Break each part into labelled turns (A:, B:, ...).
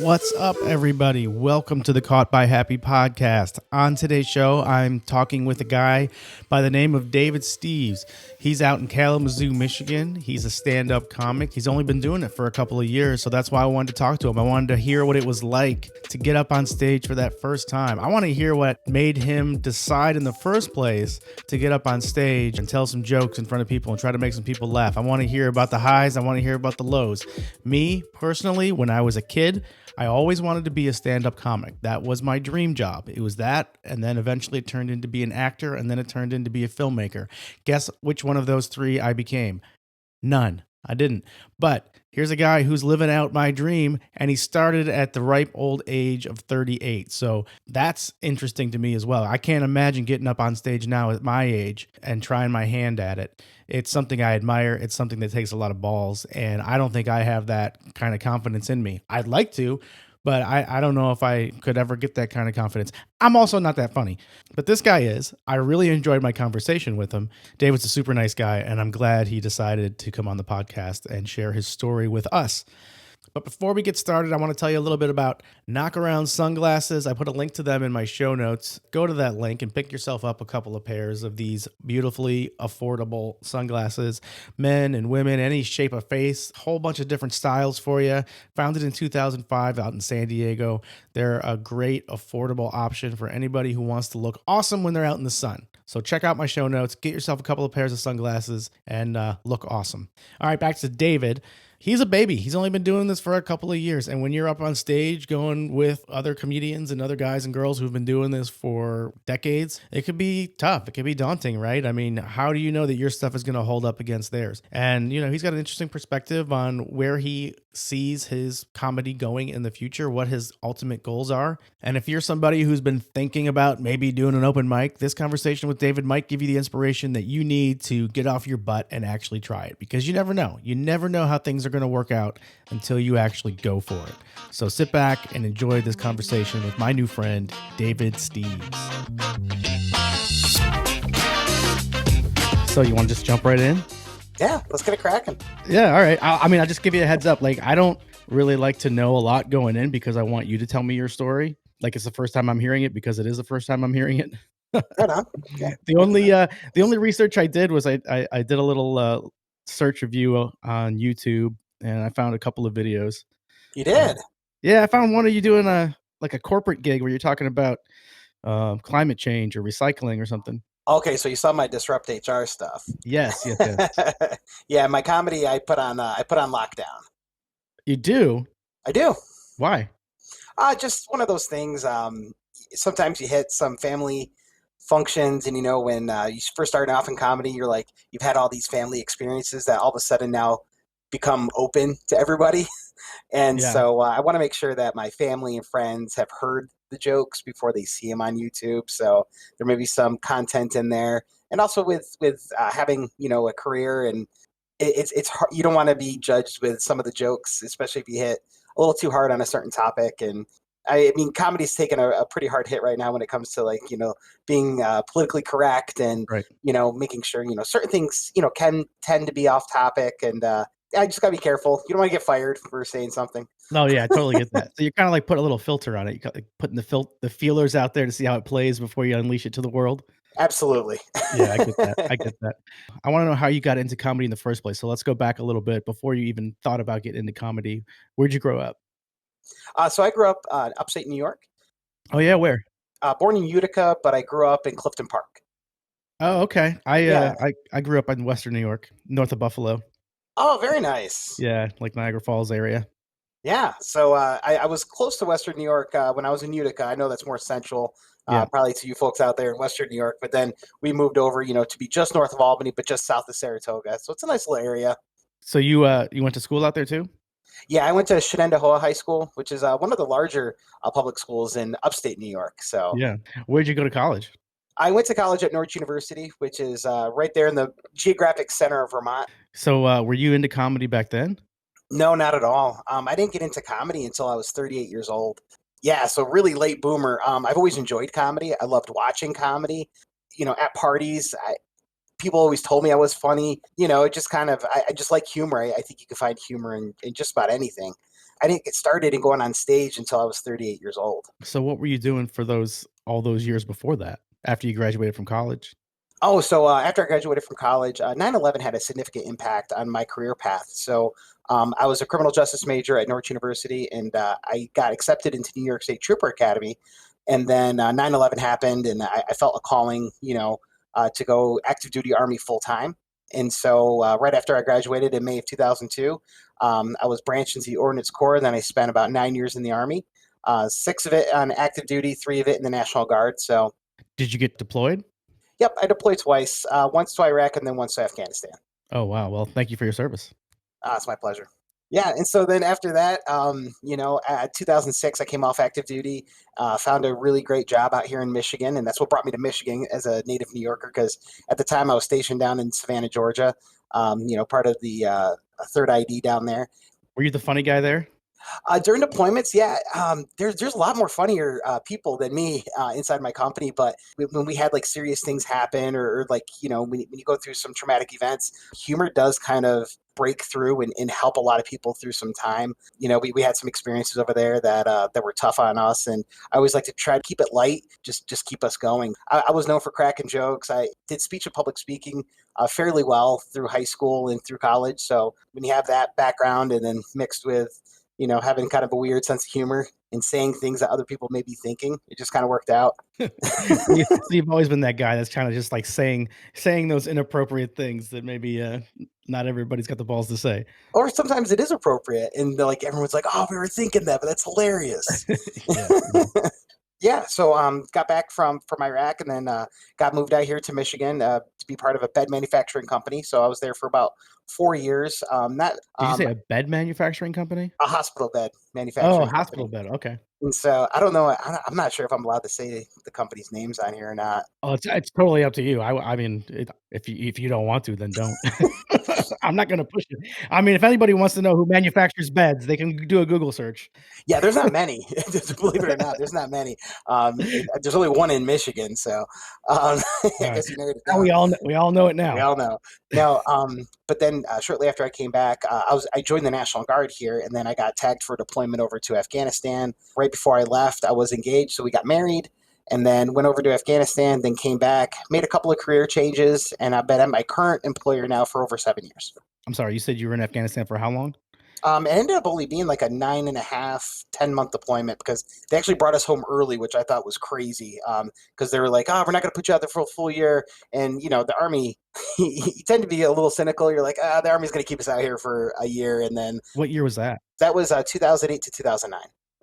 A: What's up, everybody? Welcome to the Caught by Happy podcast. On today's show, I'm talking with a guy by the name of David Steves. He's out in Kalamazoo, Michigan. He's a stand-up comic. He's only been doing it for a couple of years, so that's why I wanted to talk to him. I wanted to hear what it was like to get up on stage for that first time. I want to hear what made him decide in the first place to get up on stage and tell some jokes in front of people and try to make some people laugh. I want to hear about the highs. I want to hear about the lows. Me, personally, when I was a kid, I always wanted to be a stand-up comic. That was my dream job. It was that, and then eventually it turned into be an actor, and then it turned into be a filmmaker. Guess which one of those three I became? None. I didn't. But here's a guy who's living out my dream, and he started at the ripe old age of 38. So that's interesting to me as well. I can't imagine getting up on stage now at my age and trying my hand at it. It's something I admire. It's something that takes a lot of balls, and I don't think I have that kind of confidence in me. I'd like to, but I don't know if I could ever get that kind of confidence. I'm also not that funny, but this guy is. I really enjoyed my conversation with him. David's a super nice guy, and I'm glad he decided to come on the podcast and share his story with us. But before we get started, I want to tell you a little bit about Knockaround Sunglasses. I put a link to them in my show notes. Go to that link and pick yourself up a couple of pairs of these beautifully affordable sunglasses. Men and women, any shape of face, a whole bunch of different styles for you. Founded in 2005 out in San Diego. They're a great affordable option for anybody who wants to look awesome when they're out in the sun. So check out my show notes, get yourself a couple of pairs of sunglasses, and look awesome. All right, back to David. He's a baby. He's only been doing this for a couple of years. And when you're up on stage going with other comedians and other guys and girls who've been doing this for decades, it could be tough. It could be daunting, right? I mean, how do you know that your stuff is going to hold up against theirs? And, you know, he's got an interesting perspective on where he sees his comedy going in the future, what his ultimate goals are. And if you're somebody who's been thinking about maybe doing an open mic, this conversation with David might give you the inspiration that you need to get off your butt and actually try it, because you never know. You never know how things are going to work out until you actually go for it. So sit back and enjoy this conversation with my new friend, David Steves. So you want to just jump right in?
B: Yeah, let's get it cracking.
A: Yeah, all right. I'll just give you a heads up. Like, I don't really like to know a lot going in because I want you to tell me your story. Like, it's the first time I'm hearing it because it is the first time I'm hearing it.
B: Right on. Okay.
A: The only research I did was I did a little search of you on YouTube, and I found a couple of videos.
B: You did?
A: Yeah, I found one of you doing a corporate gig where you're talking about climate change or recycling or something.
B: Okay, so you saw my Disrupt HR stuff.
A: Yes.
B: Yeah, my comedy I put on lockdown.
A: You do?
B: I do.
A: Why?
B: Just one of those things. Sometimes you hit some family functions, and you know, when you first starting off in comedy, you're like, you've had all these family experiences that all of a sudden now become open to everybody. And so I want to make sure that my family and friends have heard the jokes before they see them on YouTube. So there may be some content in there, and also with having, you know, a career, and it's hard. You don't want to be judged with some of the jokes, especially if you hit a little too hard on a certain topic. And I mean, comedy's taking a pretty hard hit right now when it comes to, like, you know, being politically correct and,
A: right,
B: you know, making sure, you know, certain things, you know, can tend to be off topic, and I just gotta be careful. You don't want to get fired for saying something.
A: No, yeah, I totally get that. So you're kind of like putting a little filter on it. You're like putting the feelers out there to see how it plays before you unleash it to the world.
B: Absolutely.
A: Yeah, I get that. I get that. I want to know how you got into comedy in the first place. So let's go back a little bit before you even thought about getting into comedy. Where'd you grow up?
B: So I grew up upstate New York.
A: Oh yeah, where?
B: Born in Utica, but I grew up in Clifton Park.
A: Oh, okay.
B: Yeah.
A: I grew up in Western New York, north of Buffalo.
B: Oh, very nice.
A: Yeah, like Niagara Falls area.
B: Yeah. So I was close to Western New York when I was in Utica. I know that's more central,
A: Yeah.
B: probably to you folks out there in Western New York. But then we moved over, you know, to be just north of Albany, but just south of Saratoga. So it's a nice little area.
A: So you went to school out there too?
B: Yeah, I went to Shenandoah High School, which is one of the larger public schools in upstate New York. So
A: Yeah. Where'd you go to college?
B: I went to college at Norwich University, which is right there in the geographic center of Vermont.
A: So were you into comedy back then?
B: No, not at all. I didn't get into comedy until I was 38 years old. Yeah, so really late boomer. I've always enjoyed comedy. I loved watching comedy. You know, at parties, people always told me I was funny. You know, it just kind of, I just like humor. I think you can find humor in just about anything. I didn't get started in going on stage until I was 38 years old.
A: So what were you doing for all those years before that, after you graduated from college?
B: Oh, so after I graduated from college, 9/11 had a significant impact on my career path. So I was a criminal justice major at Norwich University, and I got accepted into New York State Trooper Academy. And then 9/11 happened, and I felt a calling, to go active duty Army full time. And so right after I graduated in May of 2002, I was branched into the Ordnance Corps. Then I spent about 9 years in the Army, 6 of it on active duty, 3 of it in the National Guard. So
A: Did you get deployed?
B: yep, I deployed twice, once to Iraq and then once to Afghanistan.
A: Oh, wow. Well, thank you for your service.
B: It's my pleasure. Yeah, and so then after that, 2006, I came off active duty, found a really great job out here in Michigan, and that's what brought me to Michigan as a native New Yorker. Because at the time I was stationed down in Savannah, Georgia, part of the Third ID down there.
A: Were you the funny guy there?
B: During deployments, yeah, there's a lot more funnier people than me inside my company. But when we had like serious things happen, or like when you go through some traumatic events, humor does kind of break through and help a lot of people through some time. We had some experiences over there that were tough on us, and I always like to try to keep it light, just keep us going. I was known for cracking jokes. I did speech and public speaking fairly well through high school and through college. So when you have that background and then mixed with having kind of a weird sense of humor and saying things that other people may be thinking, it just kind of worked out.
A: So you've always been that guy that's kind of just like saying those inappropriate things that maybe not everybody's got the balls to say.
B: Or sometimes it is appropriate, and like everyone's like, "Oh, we were thinking that, but that's hilarious."
A: Yeah.
B: Yeah, so got back from Iraq, and then got moved out here to Michigan to be part of a bed manufacturing company. So I was there for about 4 years. Not
A: Did you say a bed manufacturing company?
B: a hospital bed
A: Oh,
B: manufacturing
A: hospital
B: company.
A: bed. Okay.
B: And so I don't know. I'm not sure if I'm allowed to say the company's names on here or not.
A: Oh, it's totally up to you. I mean, if you don't want to, then don't. I'm not gonna push it. I mean, if anybody wants to know who manufactures beds, they can do a Google search.
B: Yeah, there's not many. Believe it or not, there's not many. There's only one in Michigan, so I
A: Alright.
B: guess you narrowed it
A: Now
B: down.
A: we all know it
B: We
A: now.
B: all know. Now, but then shortly after I came back, I joined the National Guard here, and then I got tagged for deployment over to Afghanistan. Right before I left, I was engaged, so we got married, and then went over to Afghanistan. Then came back, made a couple of career changes, and I've been at my current employer now for over 7 years.
A: I'm sorry, you said you were in Afghanistan for how long?
B: It ended up only being like a 9.5, 10-month deployment because they actually brought us home early, which I thought was crazy. Because they were like, "Oh, we're not going to put you out there for a full year," and the Army, you tend to be a little cynical. You're like, "Ah, the Army's going to keep us out here for a year," and then
A: What year was that?
B: that was 2008 to 2009.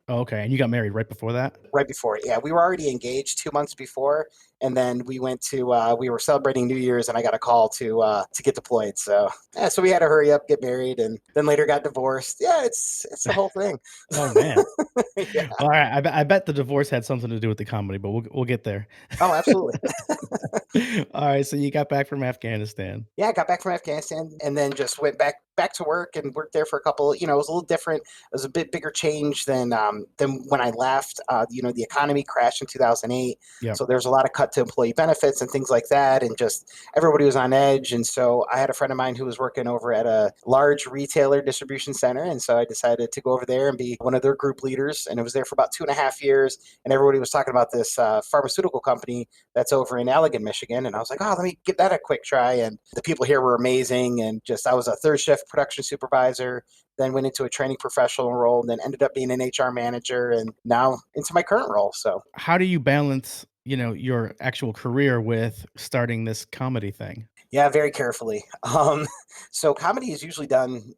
A: Oh, okay, and you got married right before that?
B: Right before it. Yeah, we were already engaged 2 months before, and then we were celebrating New Year's, and I got a call to get deployed. So yeah, so we had to hurry up, get married, and then later got divorced. Yeah, it's the whole thing.
A: Oh, man.
B: Yeah.
A: Alright, I bet the divorce had something to do with the comedy, but we'll get there.
B: Oh, absolutely.
A: Alright, so you got back from Afghanistan.
B: Yeah, I got back from Afghanistan and then just went back to work and worked there for a couple. It was a little different. It was a bit bigger change than when I left. The economy crashed in 2008,
A: Yep.
B: so there's a lot of cut to employee benefits and things like that, and just everybody was on edge. And so I had a friend of mine who was working over at a large retailer distribution center, and so I decided to go over there and be one of their group leaders. And it was there for about 2.5 years, and everybody was talking about this pharmaceutical company that's over in Allegan, Michigan, and I was like, oh, let me give that a quick try. And the people here were amazing, and just I was a third shift production supervisor, then went into a training professional role, and then ended up being an HR manager, and now into my current role. So
A: How do you balance, your actual career with starting this comedy thing?
B: yeah, very carefully. So comedy is usually done,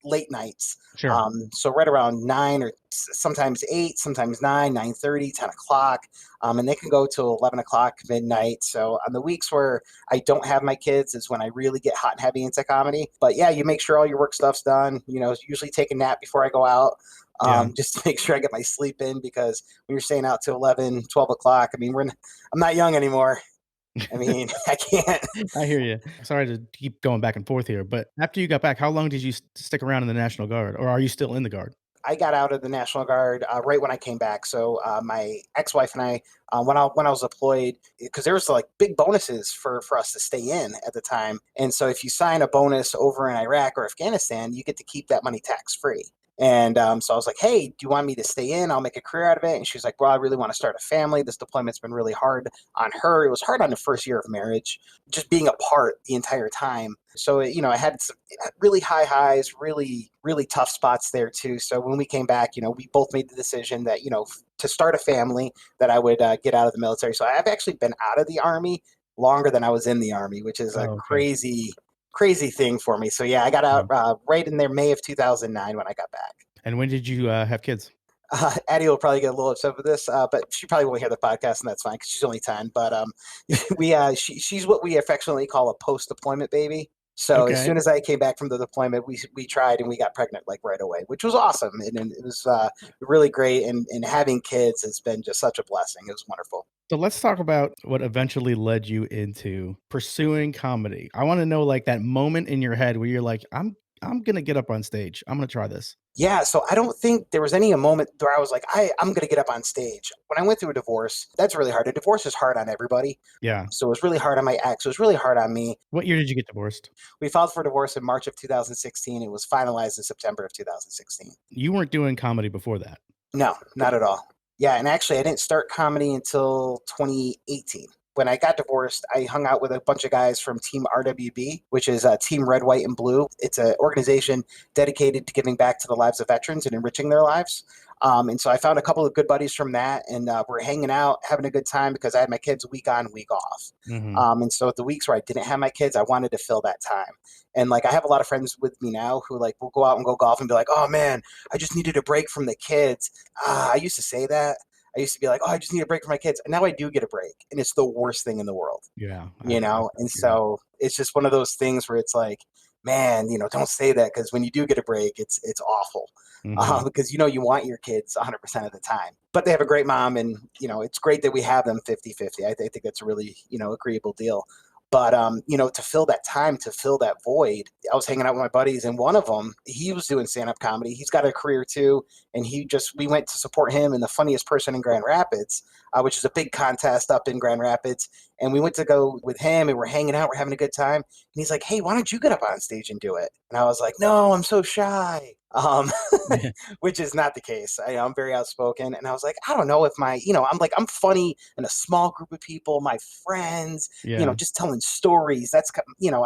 B: late nights.
A: Sure.
B: So right around 9 or sometimes 8, sometimes 9, 9:30, 10 o'clock. And they can go till 11 o'clock, midnight. So on the weeks where I don't have my kids is when I really get hot and heavy into comedy. But yeah, you make sure all your work stuff's done, usually take a nap before I go out.
A: Yeah.
B: Just to make sure I get my sleep in, because when you're staying out till 11, 12 o'clock, I mean, I'm not young anymore. I mean, I can't.
A: I hear you. Sorry to keep going back and forth here, but after you got back, how long did you stick around in the National Guard, or are you still in the Guard?
B: I got out of the National Guard right when I came back. So my ex-wife and I, when I was deployed, because there was like big bonuses for us to stay in at the time, and so if you sign a bonus over in Iraq or Afghanistan, you get to keep that money tax free. And so I was like, hey, do you want me to stay in? I'll make a career out of it. And she's like, well, I really want to start a family. This deployment's been really hard on her. It was hard on the first year of marriage, just being apart the entire time. So, I had some really high highs, really, really tough spots there too. So when we came back, we both made the decision that, to start a family, that I would get out of the military. So I've actually been out of the Army longer than I was in the Army, which is a
A: Oh, okay.
B: crazy thing for me. So yeah, I got out
A: Mm.
B: right in there, May of 2009 when I got back.
A: And when did you have kids?
B: Addie will probably get a little upset with this, but she probably won't hear the podcast, and that's fine because she's only 10. But she's what we affectionately call a post-deployment baby. So as
A: Okay.
B: soon as I came back from the deployment, we tried and we got pregnant like right away, which was awesome, and it was really great. And having kids has been just such a blessing. It was wonderful.
A: So let's talk about what eventually led you into pursuing comedy. I want to know like that moment in your head where you're like, I'm gonna get up on stage. I'm gonna try this.
B: Yeah, so I don't think there was any a moment where I was like, I'm going to get up on stage. When I went through a divorce, that's really hard. A divorce is hard on everybody.
A: Yeah.
B: So it was really hard on my ex. It was really hard on me.
A: What year did you get divorced?
B: We filed for divorce in March of 2016. It was finalized in September of 2016.
A: You weren't doing comedy before that.
B: No, not at all. Yeah, and actually, I didn't start comedy until 2018. When I got divorced, I hung out with a bunch of guys from Team RWB, which is Team Red, White, and Blue. It's an organization dedicated to giving back to the lives of veterans and enriching their lives. And so I found a couple of good buddies from that, and we're hanging out, having a good time because I had my kids week on, week off.
A: Mhm.
B: And so the weeks where I didn't have my kids, I wanted to fill that time. And like I have a lot of friends with me now who like will go out and go golf and be like, "Oh man, I just needed a break from the kids." I used to say that. I used to be like, "Oh, I just need a break from my kids." And now I do get a break, and it's the worst thing in the world,
A: Yeah.
B: And
A: Yeah.
B: so it's just one of those things where it's like, man, don't say that because when you do get a break, it's awful.
A: Mhm.
B: Because you want your kids 100% of the time, but they have a great mom, and it's great that we have them 50-50. I think that's a really agreeable deal. But to fill that time, to fill that void, I was hanging out with my buddies, and one of them, he was doing stand-up comedy. He's got a career too, and we went to support him in the funniest person in Grand Rapids, which is a big contest up in Grand Rapids. And we went to go with him, and we're hanging out, we're having a good time. And he's like, "Hey, why don't you get up on stage and do it?" And I was like, "No, I'm so shy." Which is not the case. I'm very outspoken, and I was like, I don't know if I'm funny in a small group of people, my friends,
A: Yeah.
B: just telling stories. I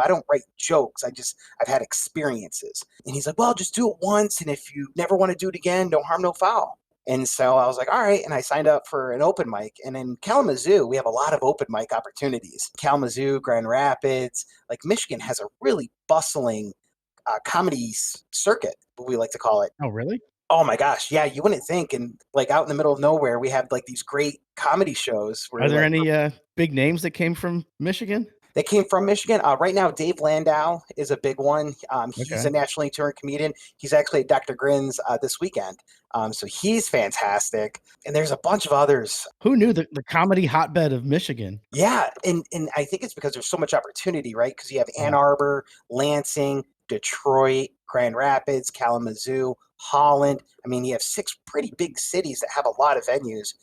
B: don't write jokes. I've had experiences. And he's like, well, just do it once, and if you never want to do it again, no harm, no foul. And so I was like, all right. And I signed up for an open mic. And in Kalamazoo, we have a lot of open mic opportunities. Kalamazoo, Grand Rapids, like Michigan has a really bustling comedy circuit, what we like to call it.
A: Oh, really?
B: Oh my gosh, yeah, you wouldn't think. And like out in the middle of nowhere, we have like these great comedy shows
A: Are
B: where
A: there
B: like
A: any big names that came from Michigan?
B: they came from Michigan. Right now, Dave Landau is a big one. He's a
A: Okay.
B: nationally touring comedian. He's actually at Dr. Grin's this weekend. So he's fantastic. And there's a bunch of others.
A: Who knew the comedy hotbed of Michigan?
B: Yeah, and I think it's because there's so much opportunity, right? Because you have Ann
A: Yeah.
B: Arbor, Lansing, Detroit, Grand Rapids, Kalamazoo, Holland. I mean, you have 6 pretty big cities that have a lot of venues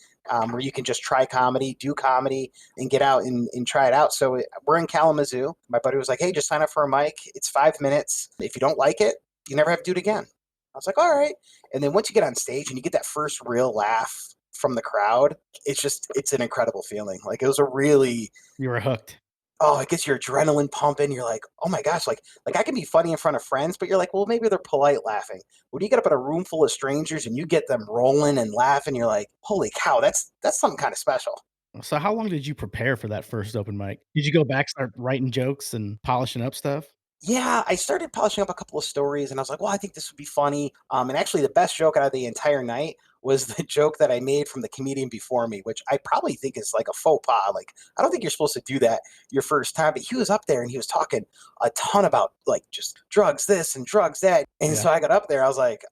B: where you can just try comedy, do comedy, and get out and try it out. So we're in Kalamazoo. My buddy was like, "Hey, just sign up for a mic. It's 5 minutes. If you don't like it, you never have to do it again." I was like, "All right." And then once you get on stage and you get that first real laugh from the crowd, it's an incredible feeling. Like it was a really
A: You were hooked.
B: it gets your adrenaline pumping. You're like, oh my gosh, like I can be funny in front of friends, but you're like, well, maybe they're polite laughing. When you get up in a room full of strangers and you get them rolling and laughing, you're like, holy cow, that's something kind of special.
A: So how long did you prepare for that first open mic? Did you go back, start writing jokes and polishing up stuff?
B: Yeah, I started polishing up a couple of stories, and I was like, well, I think this would be funny. And actually, the best joke out of the entire night was the joke that I made from the comedian before me, which I probably think is like a faux pas. Like, I don't think you're supposed to do that your first time, but he was up there and he was talking a ton about like just drugs this and drugs that. And
A: Yeah.
B: so I got up there, I was like,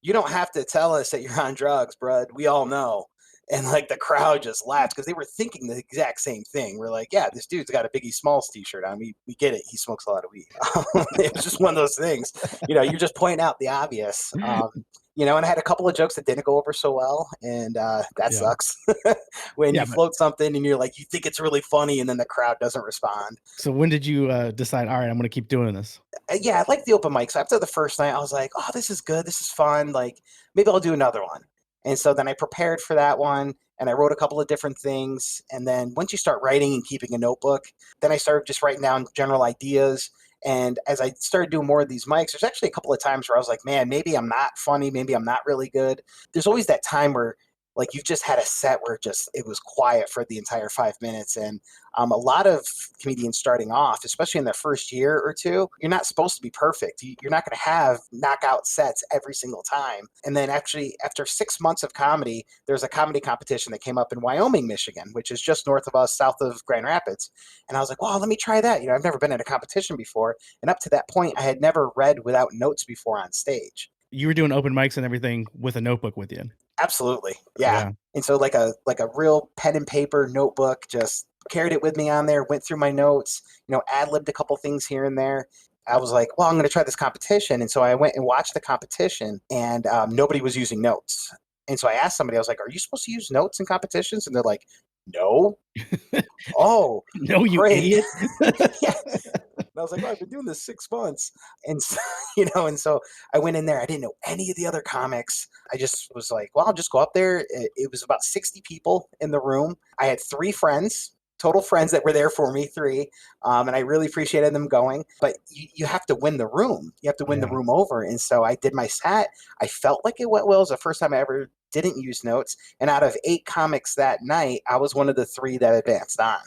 B: you don't have to tell us that you're on drugs, bud. We all know. And like the crowd just laughed because they were thinking the exact same thing. We're like, yeah, this dude's got a Biggie Smalls t-shirt on. We get it. He smokes a lot of weed. It's just one of those things. You're just pointing out the obvious. And I had a couple of jokes that didn't go over so well, and that
A: Yeah.
B: sucks when
A: Yeah.
B: you
A: But
B: float something and you're like, you think it's really funny, and then the crowd doesn't respond.
A: so when did you decide, all right, I'm going to keep doing this?
B: Yeah, I like the open mic. So after the first night, I was like, oh, this is good. This is fun. Like, maybe I'll do another one. And so then I prepared for that one and I wrote a couple of different things. And then once you start writing and keeping a notebook, then I started just writing down general ideas. And as I started doing more of these mics, there's actually a couple of times where I was like, man, maybe I'm not funny. Maybe I'm not really good. There's always that time where like you've just had a set where just it was quiet for the entire 5 minutes. And a lot of comedians starting off, especially in their first year or two, you're not supposed to be perfect. You're not going to have knockout sets every single time. And then actually, after 6 months of comedy, there's a comedy competition that came up in Wyoming, Michigan, which is just north of us, south of Grand Rapids. And I was like, well, let me try that. I've never been at a competition before. And up to that point, I had never read without notes before on stage.
A: You were doing open mics and everything with a notebook with you.
B: Absolutely. Yeah.
A: Yeah.
B: And so like a real pen and paper notebook, just carried it with me on there, went through my notes, ad-libbed a couple things here and there. I was like, well, I'm going to try this competition. And so I went and watched the competition and nobody was using notes. And so I asked somebody, I was like, are you supposed to use notes in competitions? And they're like, no. Oh,
A: No, you
B: great.
A: idiot.
B: Yeah. And I was like, oh, I've been doing this 6 months. And so, and so I went in there. I didn't know any of the other comics. I just was like, well, I'll just go up there. It was about 60 people in the room. I had 3 friends, total friends that were there for me, 3. And I really appreciated them going. But you have to win the room. You have to win the
A: Yeah.
B: room over. And so I did my set. I felt like it went well. It was the first time I ever didn't use notes. And out of 8 comics that night, I was one of the 3 that advanced on.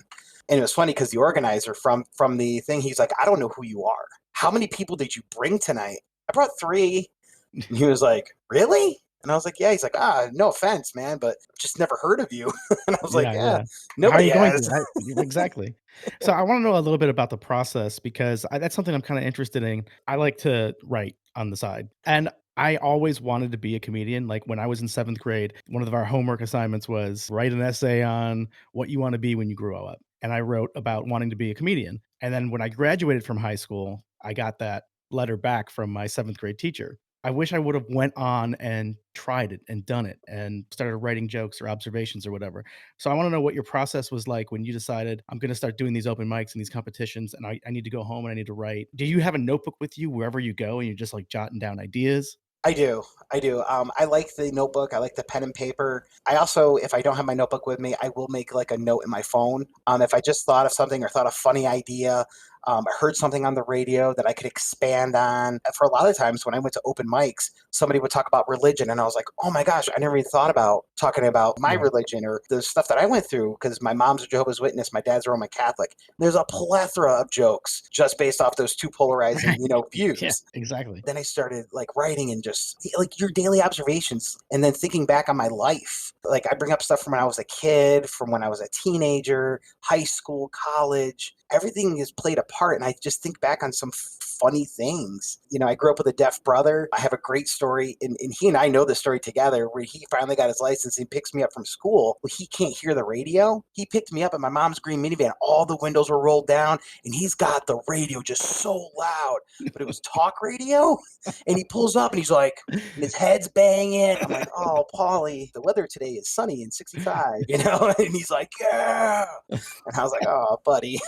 B: And it was funny because the organizer from the thing, he's like, I don't know who you are. How many people did you bring tonight? I brought 3. And he was like, really? And I was like, yeah. He's like, no offense, man, but just never heard of you. And I was like,
A: Yeah,
B: yeah,
A: yeah. How are
B: nobody
A: you going to?
B: has.
A: Exactly. So I want to know a little bit about the process because that's something I'm kind of interested in. I like to write on the side, and I always wanted to be a comedian. Like when I was in 7th grade, one of our homework assignments was write an essay on what you want to be when you grow up. And I wrote about wanting to be a comedian. And then when I graduated from high school, I got that letter back from my 7th grade teacher. I wish I would have went on and tried it and done it and started writing jokes or observations or whatever. So I want to know what your process was like when you decided I'm going to start doing these open mics and these competitions and I need to go home and I need to write. Do you have a notebook with you wherever you go and you're just like jotting down ideas?
B: I do. I do. I like the notebook. I like the pen and paper. I also, if I don't have my notebook with me, I will make like a note in my phone. If I just thought of something or thought a funny idea, I heard something on the radio that I could expand on. For a lot of times when I went to open mics, somebody would talk about religion, and I was like, oh my gosh, I never even thought about talking about my
A: Yeah.
B: religion or the stuff that I went through because my mom's a Jehovah's Witness, my dad's a Roman Catholic. There's a plethora of jokes just based off those two polarizing,
A: Right. Yeah,
B: views.
A: exactly.
B: Then I started like writing and just like your daily observations and then thinking back on my life. Like I bring up stuff from when I was a kid, from when I was a teenager, high school, college. Everything has played a part. And I just think back on some funny things. I grew up with a deaf brother. I have a great story, and he and I know this story together where he finally got his license. And he picks me up from school. Well, he can't hear the radio. He picked me up in my mom's green minivan. All the windows were rolled down, and he's got the radio just so loud, but it was talk radio. And he pulls up and he's like, and his head's banging. I'm like, oh, Paulie, the weather today is sunny and 65, And he's like, yeah. And I was like, oh, buddy.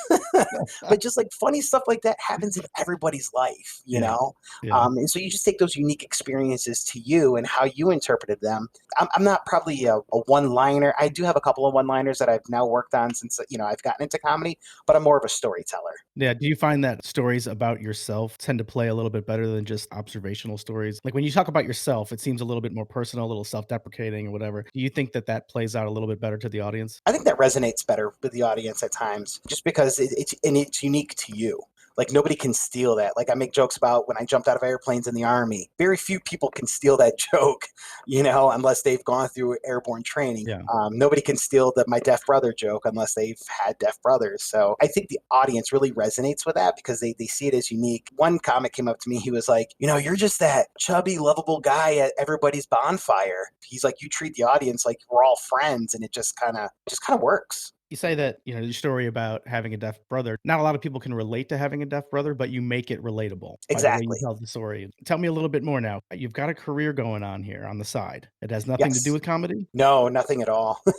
B: But just like funny stuff like that happens in everybody's life,
A: Yeah. Yeah.
B: And so you just take those unique experiences to you and how you interpreted them. I'm not probably a one-liner. I do have a couple of one-liners that I've now worked on since, I've gotten into comedy, but I'm more of a storyteller.
A: Yeah. Do you find that stories about yourself tend to play a little bit better than just observational stories? Like when you talk about yourself, it seems a little bit more personal, a little self-deprecating or whatever. Do you think that that plays out a little bit better to the audience?
B: I think that resonates better with the audience at times, just because it's unique to you. Like nobody can steal that. Like I make jokes about when I jumped out of airplanes in the army. Very few people can steal that joke, unless they've gone through airborne training.
A: Yeah.
B: Nobody can steal my deaf brother joke unless they've had deaf brothers. So I think the audience really resonates with that because they see it as unique. One comic came up to me. He was like, you're just that chubby, lovable guy at everybody's bonfire. He's like, you treat the audience like we're all friends, and it just kind of works.
A: You say that, your story about having a deaf brother, not a lot of people can relate to having a deaf brother, but you make it relatable by the way you
B: Exactly.
A: tell the story. Tell me a little bit more now. You've got a career going on here on the side. It has nothing to do
B: Yes.
A: with comedy?
B: No, nothing at all.
A: Do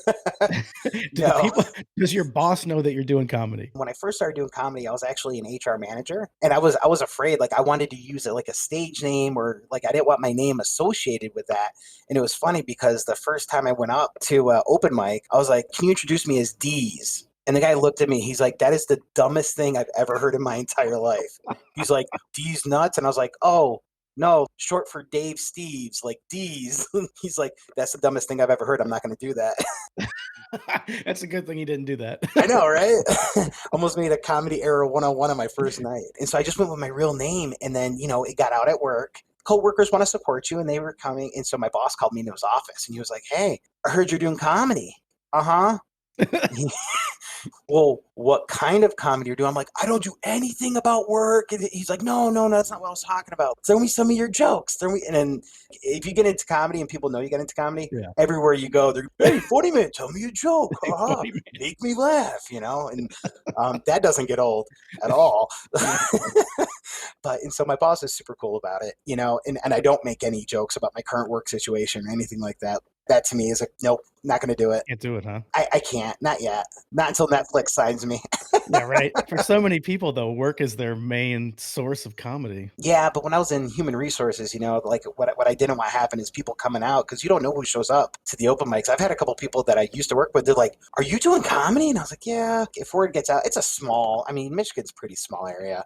A: the
B: No.
A: people does your boss know that you're doing comedy?
B: When I first started doing comedy, I was actually an HR manager, and I was afraid, like I wanted to use it like a stage name, or like I didn't want my name associated with that. And it was funny because the first time I went up to open mic, I was like, "Can you introduce me as D's?" And the guy looked at me. He's like, "That is the dumbest thing I've ever heard in my entire life." He's like, "D's nuts," and I was like, "Oh." No, short for Dave Steves, like D's. He's like, "That's the dumbest thing I've ever heard. I'm not going to do that."
A: That's a good thing he didn't do that.
B: I know, right? Almost made a comedy era 101 on my first night. And so I just went with my real name. And then, it got out at work. Coworkers want to support you, and they were coming. And so my boss called me into his office, and he was like, "Hey, I heard you're doing comedy." Uh huh. Well, what kind of comedy you're doing? I'm like, "I don't do anything about work." And he's like, "No, no, no, that's not what I was talking about. Throw me some of your jokes. Throw me." And then if you get into comedy and people know you get into comedy,
A: Yeah.
B: everywhere you go, they're, "Hey, funny man, tell me a joke. Haha,
A: 40 minutes.
B: make me laugh," and that doesn't get old at all. And so my boss is super cool about it, and I don't make any jokes about my current work situation or anything like that. That to me is like, nope, not going to do it.
A: Can't do it, huh?
B: I can't, not yet, not until Netflix signs me.
A: Yeah, right. For so many people, though, work is their main source of comedy.
B: Yeah, but when I was in human resources, like what I didn't want to happen is people coming out, because you don't know who shows up to the open mics. I've had a couple people that I used to work with. They're like, "Are you doing comedy?" And I was like, "Yeah." If word gets out, it's a small. I mean, Michigan's a pretty small area,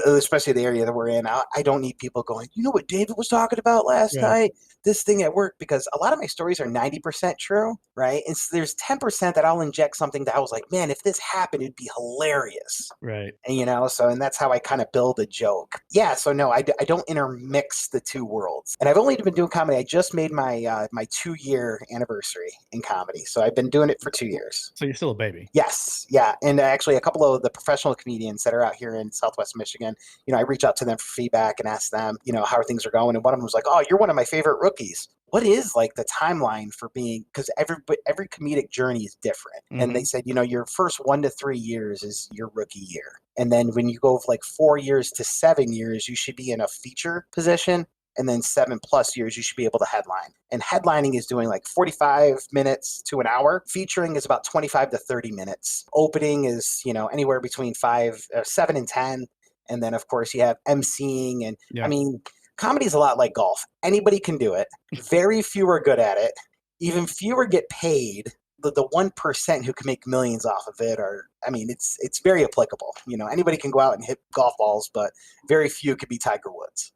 B: especially the area that we're in. I don't need people going, "You know what David was talking about last
A: Right,
B: night? This thing at work," because a lot of my stories are 90% true, right? And so there's 10% that I'll inject something that I was like, "Man, if this happened, it'd be hilarious."
A: right.
B: And that's how I kind of build a joke. Yeah, so no, I don't intermix the two worlds. And I've only been doing comedy. I just made my 2-year anniversary in comedy, so I've been doing it for 2 years.
A: So you're still a baby.
B: Yes, yeah, and actually, a couple of the professional comedians that are out here in Southwest Michigan, I reach out to them for feedback and ask them, how things are going. And one of them was like, "Oh, you're one of my favorite rookies." What is like the timeline for being, because every comedic journey is different. And they
A: Mhm.
B: said, your first 1 to 3 years is your rookie year. And then when you go like 4 years to 7 years, you should be in a feature position. And then 7+ years, you should be able to headline. And headlining is doing like 45 minutes to an hour. Featuring is about 25 to 30 minutes. Opening is, anywhere between 7 and 10. And then, of course, you have emceeing. And I
A: Yeah.
B: mean, comedy is a lot like golf. Anybody can do it. Very few are good at it. Even fewer get paid. The 1% who can make millions off of it it's very applicable. Anybody can go out and hit golf balls, but very few could be Tiger Woods.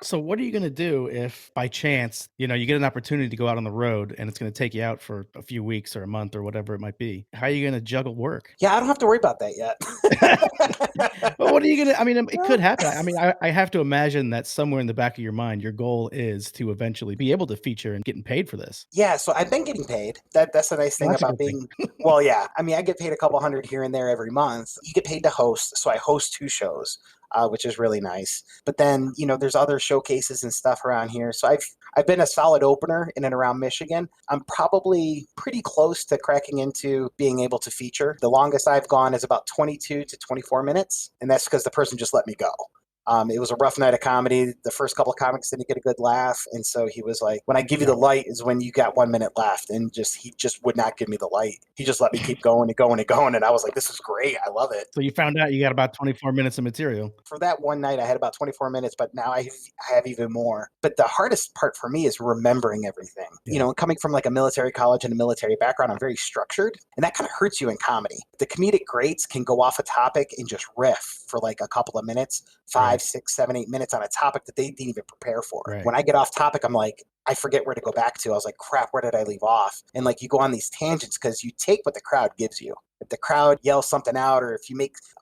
A: So what are you gonna do if by chance, you get an opportunity to go out on the road and it's gonna take you out for a few weeks or a month or whatever it might be? How are you gonna juggle work?
B: Yeah, I don't have to worry about that yet.
A: Well, what are you gonna I mean, it could happen. I mean, I have to imagine that somewhere in the back of your mind, your goal is to eventually be able to feature and getting paid for this.
B: Yeah, so I've been getting paid. That's the nice
A: Well,
B: thing
A: that's a
B: about
A: good thing.
B: being. Well, yeah. I mean, I get paid a couple hundred here and there every month. You get paid to host, so I host 2 shows, which is really nice. But then, there's other showcases and stuff around here. So I've been a solid opener in and around Michigan. I'm probably pretty close to cracking into being able to feature. The longest I've gone is about 22 to 24 minutes, and that's because the person just let me go. It was a rough night of comedy. The first couple of comics didn't get a good laugh, and so he was like, "When I give you
A: Yeah.
B: the light is when you got 1 minute left," and he just would not give me the light. He just let me keep going and going and going, and I was like, "This is great. I love it."
A: So you found out you got about 24 minutes of material.
B: For that one night, I had about 24 minutes, but now I have even more. But the hardest part for me is remembering everything.
A: Yeah.
B: Coming from like a military college and a military background, I'm very structured, and that kind of hurts you in comedy. The comedic greats can go off a topic and just riff for like a couple of minutes,
A: Right.
B: 5, 6, 7, 8 minutes on a topic that they didn't even prepare for.
A: Right.
B: When I get off topic, I'm like, I forget where to go back to. I was like, crap, where did I leave off? And like you go on these tangents because you take what the crowd gives you. If the crowd yells something out, or if you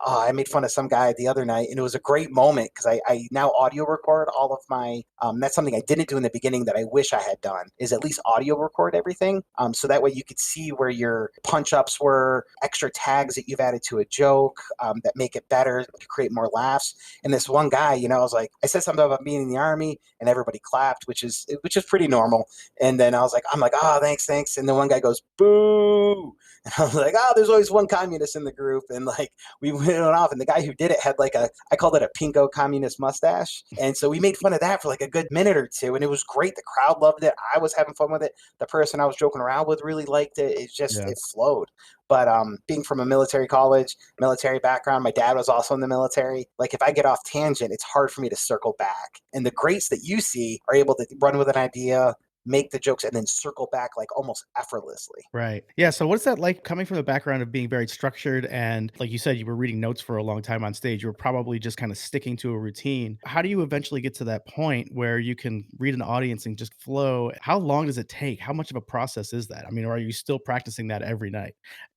B: I made fun of some guy the other night, and it was a great moment because I now audio record all of my, that's something I didn't do in the beginning that I wish I had done, is at least audio record everything. So that way you could see where your punch ups were, extra tags that you've added to a joke that make it better to create more laughs. And this one guy, I was like, I said something about being in the Army, and everybody clapped, which is pretty normal. And then I'm like, "Oh, thanks. And the one guy goes, boo." And I was like, "Oh, there's always one communist in the group, and like we went off, and the guy who did it had like I called it a pinko communist mustache, and so we made fun of that for like a good minute or two, and it was great. The crowd loved it. I was having fun with it. The person I was joking around with really liked it. It just
A: Yeah.
B: it flowed. But being from a military college, military background, my dad was also in the military. Like if I get off tangent, it's hard for me to circle back. And the greats that you see are able to run with an idea, make the jokes, and then circle back like almost effortlessly.
A: Right. Yeah. So what's that like coming from the background of being very structured and like you said, you were reading notes for a long time on stage. You were probably just kind of sticking to a routine. How do you eventually get to that point where you can read an audience and just flow? How long does it take? How much of a process is that? I mean, or are you still practicing that every night?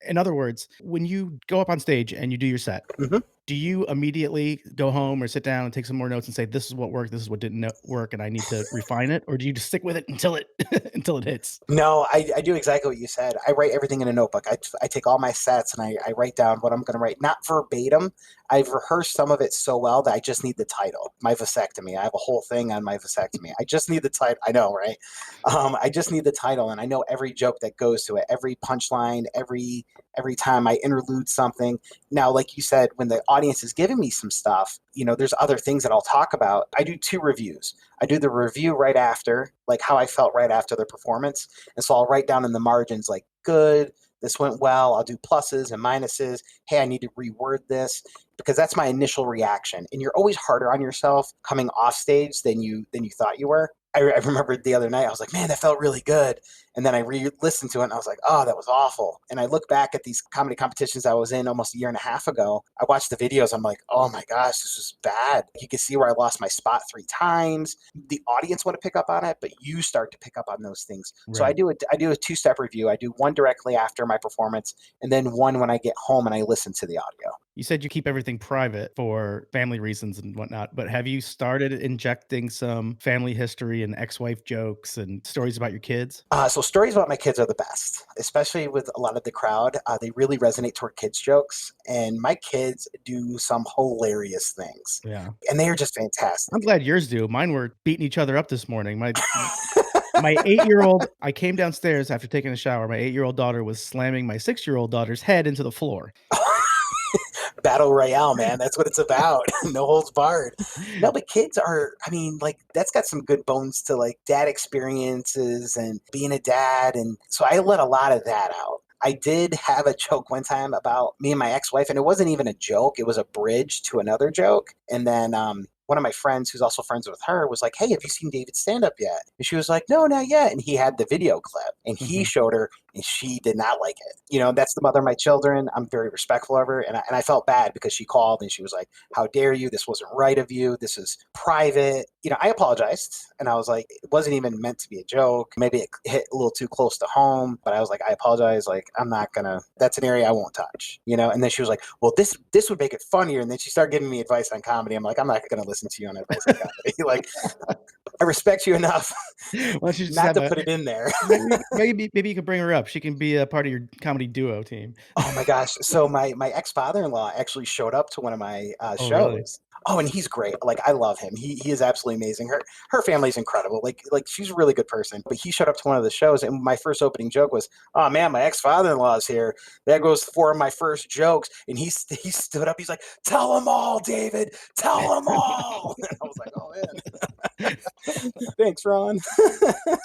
A: In other words, when you go up on stage and you do your set,
B: Mm-hmm.
A: do you immediately go home or sit down and take some more notes and say, "This is what worked, this is what didn't work, and I need to refine it," or do you just stick with it until it until it hits?
B: No, I do exactly what you said. I write everything in a notebook. I take all my sets and I write down what I'm going to write, not verbatim. I've rehearsed some of it so well that I just need the title. My vasectomy. I have a whole thing on my vasectomy. I just need the title. I know, right? I just need the title, and I know every joke that goes to it, every punchline, every time I interlude something. Now, like you said, when the audience is giving me some stuff, there's other things that I'll talk about. I do 2 reviews. I do the review right after, like how I felt right after the performance. And so I'll write down in the margins, like, good, this went well. I'll do pluses and minuses. Hey, I need to reword this, because that's my initial reaction. And you're always harder on yourself coming off stage than you thought you were. I remember the other night, I was like, man, that felt really good. And then I re-listened to it and I was like, oh, that was awful. And I look back at these comedy competitions I was in almost a year and a half ago. I watched the videos. I'm like, oh my gosh, this was bad. You can see where I lost my spot 3 times. The audience want to pick up on it, but you start to pick up on those things. So I
A: Right.
B: do a 2-step review. I do one directly after my performance, and then one when I get home and I listen to the audio.
A: You said you keep everything private for family reasons and whatnot, but have you started injecting some family history and ex-wife jokes and stories about your kids?
B: So stories about my kids are the best, especially with a lot of the crowd. They really resonate toward kids' jokes, and my kids do some hilarious things,
A: Yeah.
B: and they are just
A: I'm
B: fantastic.
A: glad yours do. Mine were beating each other up this morning. My 8-year-old I came downstairs after taking a shower. My 8-year-old daughter was slamming my 6-year-old daughter's head into the floor.
B: Battle Royale, man. That's what it's about. No holds barred. No, but kids are, I mean, like, that's got some good bones to like dad experiences and being a dad. And so I let a lot of that out. I did have a joke one time about me and my ex wife, and it wasn't even a joke, it was a bridge to another joke. And then one of my friends, who's also friends with her, was like, hey, have you seen David stand up yet? And she was like, no, not yet. And he had the video clip and he
A: Mhm.
B: showed her, and she did not like it. That's the mother of my children. I'm very respectful of her. And I felt bad because she called and she was like, how dare you? This wasn't right of you. This is private. I apologized. And I was like, it wasn't even meant to be a joke. Maybe it hit a little too close to home, but I was like, I apologize. Like, I'm not gonna, that's an area I won't touch. And then she was like, well, this would make it funnier. And then she started giving me advice on comedy. I'm like, I'm not gonna listen to you on advice on comedy. Like, I respect you enough
A: Why don't you just
B: not
A: have
B: to
A: a
B: put it in there.
A: maybe you could bring her up. She can be a part of your comedy duo team.
B: Oh my gosh. So my ex-father-in-law actually showed up to one of my
A: Oh, really?
B: shows. Oh, and he's great. Like, I love him. He is absolutely amazing. Her family's incredible. Like she's a really good person. But he showed up to one of the shows, and my first opening joke was, "Oh man, my ex-father-in-law is here." There goes 4 of my first jokes, and he stood up. He's like, "Tell them all, David. Tell them all." And I was like, "Oh man, thanks, Ron."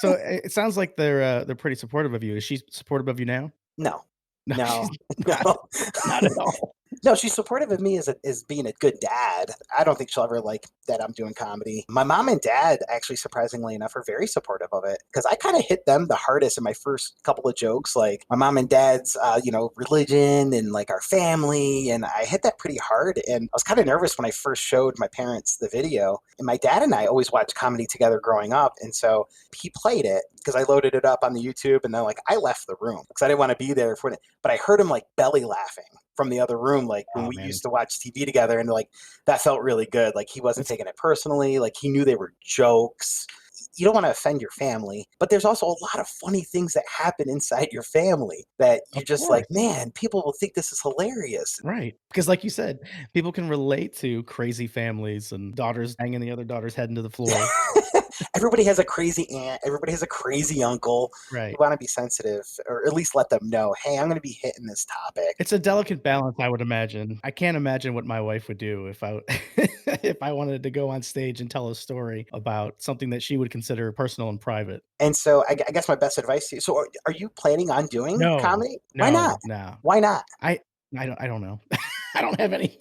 A: So, it sounds like they're pretty supportive of you. Is she supportive of you now?
B: No,
A: No, she's
B: no,
A: not.
B: no.
A: Not at all.
B: No, she's supportive of me as being a good dad. I don't think she'll ever like that I'm doing comedy. My mom and dad, actually, surprisingly enough, are very supportive of it, because I kind of hit them the hardest in my first couple of jokes. Like my mom and dad's, religion and like our family, and I hit that pretty hard. And I was kind of nervous when I first showed my parents the video. And my dad and I always watched comedy together growing up, and so he played it because I loaded it up on the YouTube, and then like I left the room because I didn't want to be there for it. But I heard him like belly laughing from the other room, like when
A: Oh,
B: we
A: man.
B: used to watch TV together, and like that felt really good. Like he wasn't
A: That's
B: taking it personally. Like he knew they were jokes. You don't want to offend your family, but there's also a lot of funny things that happen inside your family that you're
A: of
B: just like,
A: course.
B: man, people will think this is hilarious.
A: Right, because like you said, people can relate to crazy families and daughters banging the other daughter's head into the floor.
B: Everybody has a crazy aunt. Everybody has a crazy uncle. You
A: Right.
B: want to be sensitive, or at least let them know, hey, I'm going to be hitting this topic.
A: It's a delicate balance, I would imagine. I can't imagine what my wife would do if I if I wanted to go on stage and tell a story about something that she would consider personal and private.
B: And so I guess my best advice to you. So are you planning on doing
A: No,
B: comedy? Why not?
A: no.
B: Why not?
A: I I don't know. I don't have any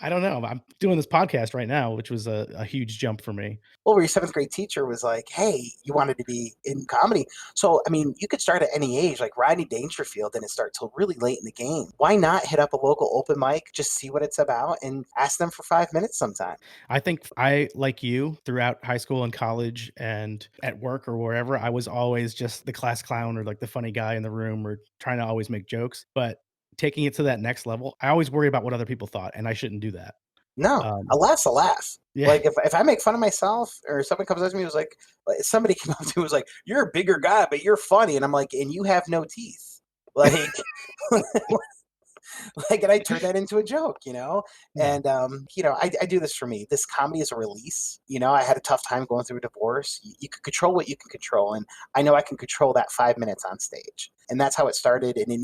A: I don't know. I'm doing this podcast right now, which was a huge jump for me.
B: Well, where your seventh grade teacher was like, hey, you wanted to be in comedy. So, I mean, you could start at any age, like Rodney Dangerfield didn't start till really late in the game. Why not hit up a local open mic, just see what it's about and ask them for 5 minutes sometime?
A: I think I, like you, throughout high school and college and at work or wherever, I was always just the class clown or like the funny guy in the room or trying to always make jokes. But taking it to that next level, I always worry about what other people thought, and I shouldn't do that.
B: No, a
A: Um,
B: laugh's a laugh.
A: yeah,
B: Like if I make fun of myself or someone comes up to me was like somebody came up to me was like, you're a bigger guy, but you're funny. And I'm like, and you have no teeth. Like like, and I turn that into a joke, you know?
A: yeah.
B: And, I do this for me. This comedy is a release. You know, I had a tough time going through a divorce. You can control what you can control. And I know I can control that 5 minutes on stage. And that's how it started. And it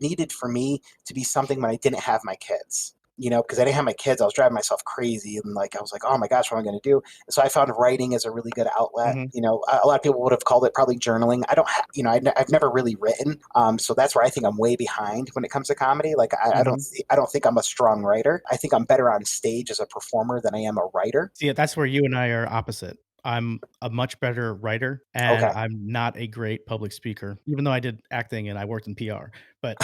B: needed for me to be something when I didn't have my kids. You know, because I didn't have my kids, I was driving myself crazy, and like I was like, "Oh my gosh, what am I going to do?" And so I found writing as a really good outlet.
A: Mhm,
B: You know, a lot of people would have called it probably journaling. I don't, I've never really written, so that's where I think I'm way behind when it comes to comedy. Like
A: mhm.
B: I don't think I'm a strong writer. I think I'm better on stage as a performer than I am a writer.
A: See, that's where you and I are opposite. I'm a much better writer, and
B: Okay.
A: I'm not a great public speaker, even though I did acting and I worked in PR. But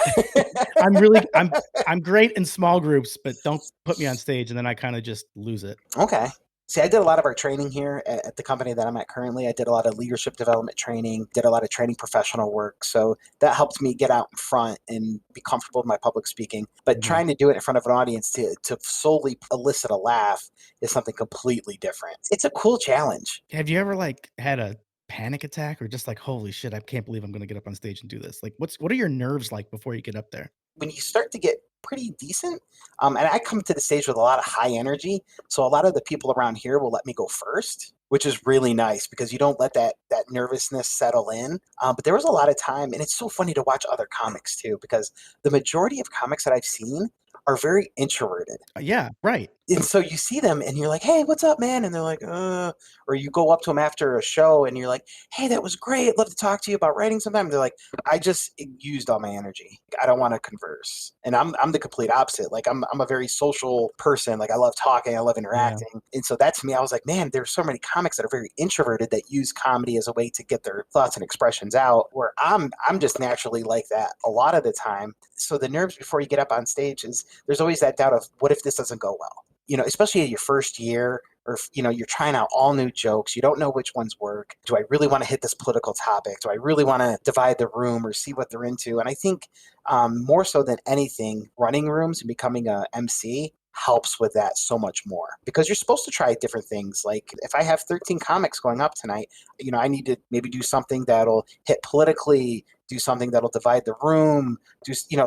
A: I'm really I'm great in small groups, but don't put me on stage, and then I kinda just lose it.
B: Okay. See, I did a lot of our training here at the company that I'm at currently. I did a lot of leadership development training, did a lot of training professional work. So that helped me get out in front and be comfortable with my public speaking. But
A: Mhm.
B: trying to do it in front of an audience to solely elicit a laugh is something completely different. It's a cool challenge.
A: Have you ever, like, had a panic attack or just like, "Holy shit, I can't believe I'm gonna get up on stage and do this?" Like, what are your nerves like before you get up there?
B: When you start to get pretty decent, and I come to the stage with a lot of high energy, so a lot of the people around here will let me go first, which is really nice because you don't let that nervousness settle in. But there was a lot of time, and it's so funny to watch other comics too, because the majority of comics that I've seen are very introverted.
A: Yeah, right.
B: And so you see them and you're like, "Hey, what's up, man?" And they're like, or you go up to them after a show and you're like, "Hey, that was great. I'd love to talk to you about writing sometime." They're like, "I just used all my energy. I don't want to converse." And I'm the complete opposite. Like I'm a very social person. Like I love talking, I love
A: Yeah.
B: interacting. And so that to me, I was like, "Man, there's so many comics that are very introverted that use comedy as a way to get their thoughts and expressions out." Where I'm just naturally like that a lot of the time. So the nerves before you get up on stage is there's always that doubt of what if this doesn't go well, especially in your first year, or you're trying out all new jokes, you don't know which ones work. Do I really want to hit this political topic? Do I really want to divide the room or see what they're into? And I think more so than anything, running rooms and becoming a MC helps with that so much more because you're supposed to try different things. Like if I have 13 comics going up tonight, I need to maybe do something that'll hit politically, do something that'll divide the room,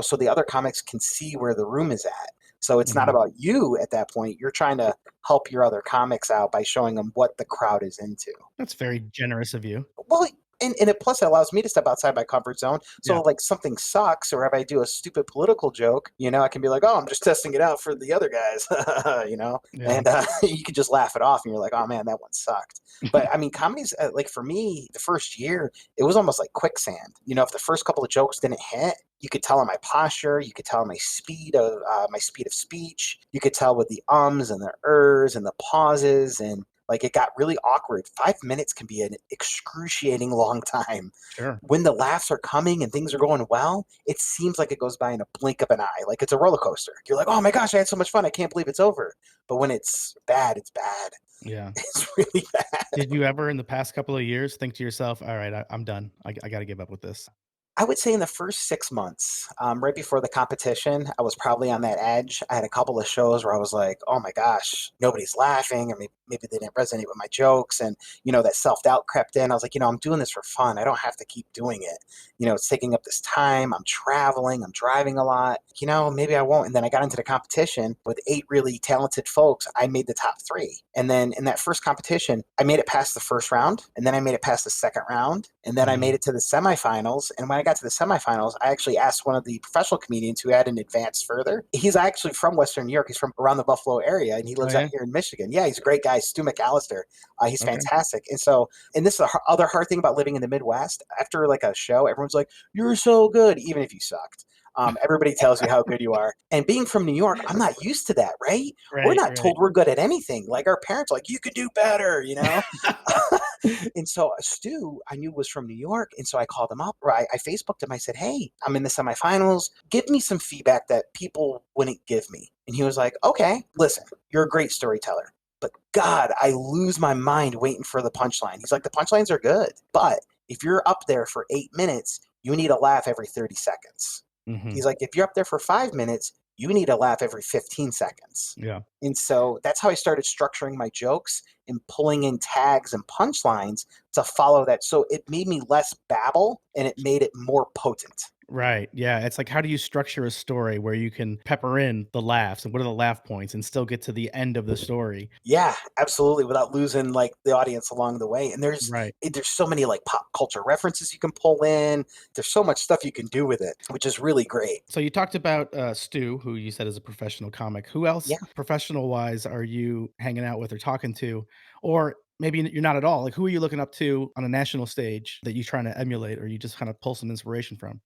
B: so the other comics can see where the room is at. So it's not
A: Mhm.
B: about you at that point. You're trying to help your other comics out by showing them what the crowd is into.
A: That's very generous of you.
B: Well, and it plus it allows me to step outside my comfort zone. So
A: Yeah,
B: like something sucks, or if I do a stupid political joke, I can be like, "Oh, I'm just testing it out for the other guys,"
A: yeah.
B: and you can just laugh it off, and you're like, "Oh man, that one sucked." But I mean, comedy's like for me, the first year, it was almost like quicksand. If the first couple of jokes didn't hit, you could tell on my posture, you could tell on my speed of speech, you could tell with the ums and the ers and the pauses, and like it got really awkward. 5 minutes can be an excruciating long time.
A: Sure.
B: When the laughs are coming and things are going well, it seems like it goes by in a blink of an eye. Like it's a roller coaster. You're like, oh my gosh, I had so much fun. I can't believe it's over. But when it's bad, it's bad.
A: Yeah.
B: It's really bad.
A: Did you ever in the past couple of years think to yourself, "All right, I'm done. I gotta give up with this?"
B: I would say in the first 6 months, right before the competition, I was probably on that edge. I had a couple of shows where I was like, oh my gosh, nobody's laughing, or maybe they didn't resonate with my jokes. And, that self doubt crept in. I was like, I'm doing this for fun. I don't have to keep doing it. It's taking up this time. I'm traveling, I'm driving a lot. Maybe I won't. And then I got into the competition with 8 really talented folks. I made the top three. And then in that first competition, I made it past the first round. And then I made it past the second round. And then I made
A: Mhm.
B: it to the semifinals. And when I got to the semifinals, I actually asked one of the professional comedians who had an advance further. He's actually from Western New York. He's from around the Buffalo area, and he
A: Oh
B: lives out
A: yeah.
B: here in Michigan. Yeah, he's a great guy, Stu McAllister. He's
A: Okay.
B: fantastic. And this is the other hard thing about living in the Midwest. After like a show, everyone's like, "You're so good," even if you sucked. Everybody tells you how good you are. And being from New York, I'm not used to that, right? We're
A: Right.
B: not
A: Right.
B: told we're good at anything. Like our parents, are like, you could do better. And so Stu, I knew was from New York. And so I called him up, or I Facebooked him. I said, hey, I'm in the semifinals. Give me some feedback that people wouldn't give me. And he was like, okay, listen, you're a great storyteller. But God, I lose my mind waiting for the punchline. He's like, the punchlines are good. But if you're up there for 8 minutes, you need a laugh every 30 seconds.
A: Hmm.
B: He's like, if you're up there for 5 minutes, you need a laugh every 15 seconds.
A: Yeah.
B: And so that's how I started structuring my jokes and pulling in tags and punchlines to follow that. So it made me less babble and it made it more potent.
A: Right. Yeah. It's like, how do you structure a story where you can pepper in the laughs and what are the laugh points and still get to the end of the story?
B: Yeah, absolutely. Without losing like the audience along the way. And
A: Right.
B: there's so many like pop culture references you can pull in. There's so much stuff you can do with it, which is really great.
A: So you talked about Stu, who you said is a professional comic. Who
B: Yeah.
A: else, professional wise, are you hanging out with or talking to? Or maybe you're not at all. Like, who are you looking up to on a national stage that you're trying to emulate or you just kind of pull some inspiration from?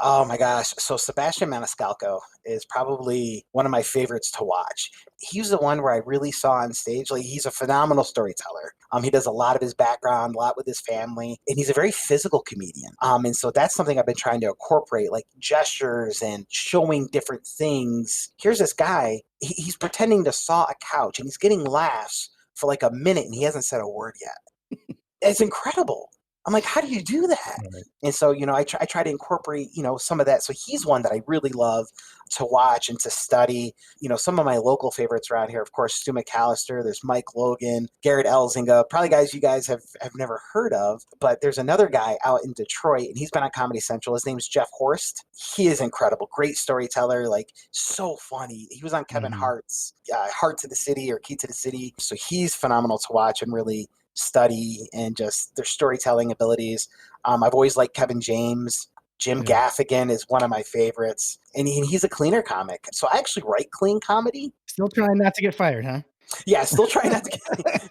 B: Oh my gosh. So Sebastian Maniscalco is probably one of my favorites to watch. He's the one where I really saw on stage, like he's a phenomenal storyteller. He does a lot of his background, a lot with his family, and he's a very physical comedian. And so that's something I've been trying to incorporate, like gestures and showing different things. Here's this guy, he's pretending to saw a couch and he's getting laughs for like a minute and he hasn't said a word yet. It's incredible. I'm like, how do you do that?
A: Right.
B: And so, I try to incorporate, some of that. So he's one that I really love to watch and to study. Some of my local favorites around here, of course, Stu McAllister, there's Mike Logan, Garrett Elzinga, probably guys you guys have never heard of. But there's another guy out in Detroit, and he's been on Comedy Central. His name's Jeff Horst. He is incredible. Great storyteller, like so funny. He was on Kevin
A: Hmm.
B: Hart's Heart to the City or Key to the City. So he's phenomenal to watch and really study and just their storytelling abilities. I've always liked Kevin James. Jim
A: Yeah.
B: Gaffigan is one of my favorites, and he's a cleaner comic. So I actually write clean comedy.
A: Still trying not to get fired, huh?
B: Yeah, still trying not to get,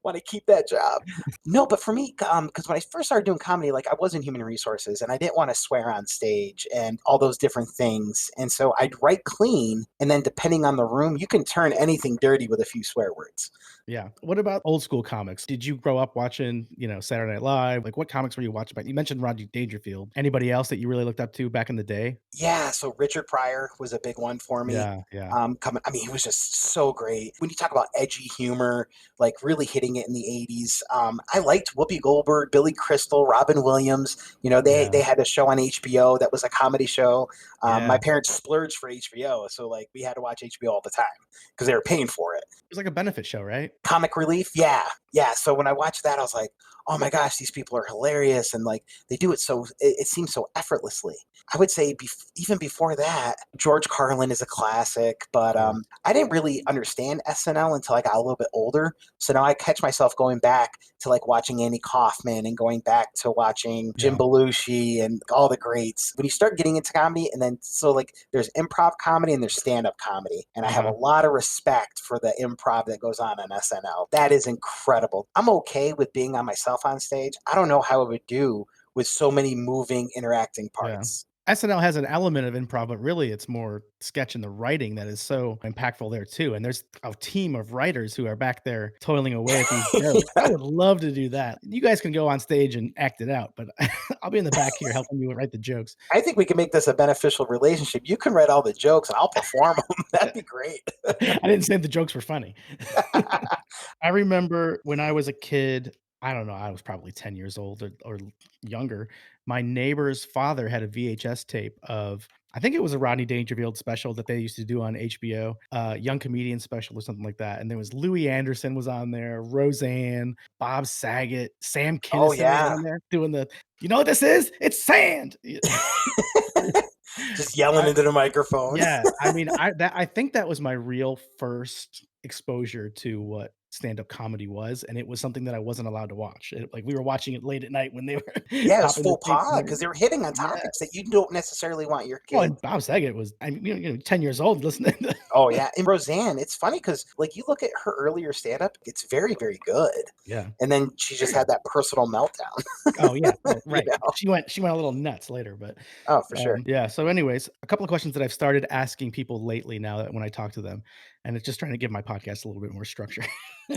B: want to keep that job. No, but for me, because when I first started doing comedy, like I was in human resources, and I didn't want to swear on stage and all those different things, and so I'd write clean, and then depending on the room, you can turn anything dirty with a few swear words.
A: Yeah. What about old school comics? Did you grow up watching, Saturday Night Live? Like, what comics were you watching back? You mentioned Rodney Dangerfield. Anybody else that you really looked up to back in the day?
B: Yeah, so Richard Pryor was a big one for me.
A: Yeah, yeah,
B: I mean, he was just so great. When you talk about edgy humor, like really hitting it in the '80s, I liked Whoopi Goldberg, Billy Crystal, Robin Williams. They
A: yeah,
B: had a show on HBO that was a comedy show. My
A: yeah.
B: parents splurged for HBO, so like we had to watch HBO all the time because they were paying for it.
A: It was like a benefit show, right?
B: Comic relief, yeah, yeah. So when I watched that, I was like, oh my gosh, these people are hilarious, and like they do it so it seems so effortlessly. I would say even before that, George Carlin is a classic, but
A: Yeah,
B: I didn't really understand SNL until I got a little bit older. So now I catch myself going back to like watching Andy Kaufman and going back to watching Jim
A: yeah.
B: Belushi and all the greats. When you start getting into comedy, and then so like there's improv comedy and there's stand up comedy, and I have a
A: Uh-huh.
B: lot of respect for the improv that goes on SNL. That is incredible. I'm okay with being on myself on stage. I don't know how it would do with so many moving, interacting
A: Yeah.
B: parts.
A: SNL has an element of improv, but really it's more sketch and the writing that is so impactful there too. And there's a team of writers who are back there toiling away at these jokes. I would love to do that. You guys can go on stage and act it out, but I'll be in the back here helping you write the jokes.
B: I think we can make this a beneficial relationship. You can write all the jokes and I'll perform them. That'd be great.
A: I didn't say the jokes were funny. I remember when I was a kid, I don't know, I was probably 10 years old or younger. My neighbor's father had a VHS tape of, I think it was a Rodney Dangerfield special that they used to do on HBO, Young Comedian Special or something like that, and there was Louis Anderson was on there, Roseanne, Bob Saget, Sam
B: Oh
A: Kinison was
B: yeah.
A: on there doing the, "You know what this is? It's sand!"
B: Just yelling
A: I
B: into the microphone.
A: Yeah, I mean, I think that was my real first exposure to what stand-up comedy was, and it was something that I wasn't allowed to watch. Like, we were watching it late at night when they were
B: Yeah, it was
A: popping the
B: faux
A: tapes and
B: pas because they
A: everything.
B: were hitting on
A: Yeah.
B: topics that you don't necessarily want your
A: Well,
B: kids.
A: and Bob Saget was, I mean, 10 years old listening to
B: Oh yeah, and Roseanne, it's funny because like you look at her earlier stand-up, it's very, very good.
A: Yeah.
B: And then she just had that personal meltdown,
A: Oh, yeah. Well,
B: you
A: right.
B: know?
A: She went a little nuts later, but,
B: Oh, for sure.
A: yeah, so anyways, a couple of questions that I've started asking people lately now that when I talk to them, and it's just trying to give my podcast a little bit more structure.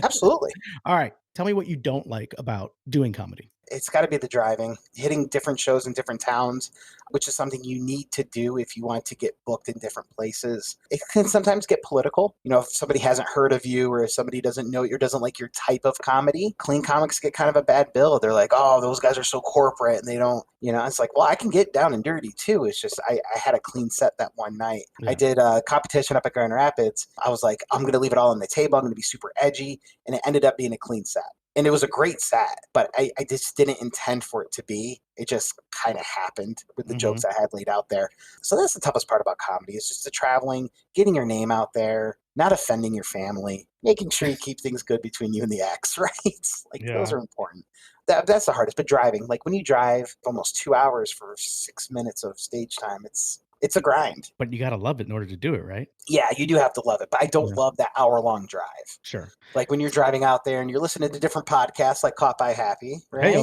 B: Absolutely.
A: Alright, tell me what you don't like about doing comedy.
B: It's gotta be the driving, hitting different shows in different towns, which is something you need to do if you want to get booked in different places. It can sometimes get political. You know, if somebody hasn't heard of you or if somebody doesn't know you or doesn't like your type of comedy, clean comics get kind of a bad bill. They're like, "Oh, those guys are so corporate," and they don't, it's like, well, I can get down and dirty too. It's just I had a clean set that one night. I
A: Yeah.
B: did a competition up at Grand Rapids. I was like, I'm gonna leave it all on the table. I'm gonna be super edgy, and it ended up being a clean set. And it was a great set, but I just didn't intend for it to be. It just kind of happened with the jokes
A: Mhm.
B: I had laid out there. So that's the toughest part about comedy is just the traveling, getting your name out there, not offending your family, making sure you keep things good between you and the ex, right? Like those
A: Yeah.
B: are important. That's the hardest. But driving, like when you drive almost 2 hours for 6 minutes of stage time, it's a grind.
A: But you gotta love it in order to do it, right?
B: Yeah, you do have to love it, but I don't
A: Yeah.
B: love that hour-long drive.
A: Sure.
B: Like when you're driving out there and you're listening to different podcasts like Caught by Happy, right?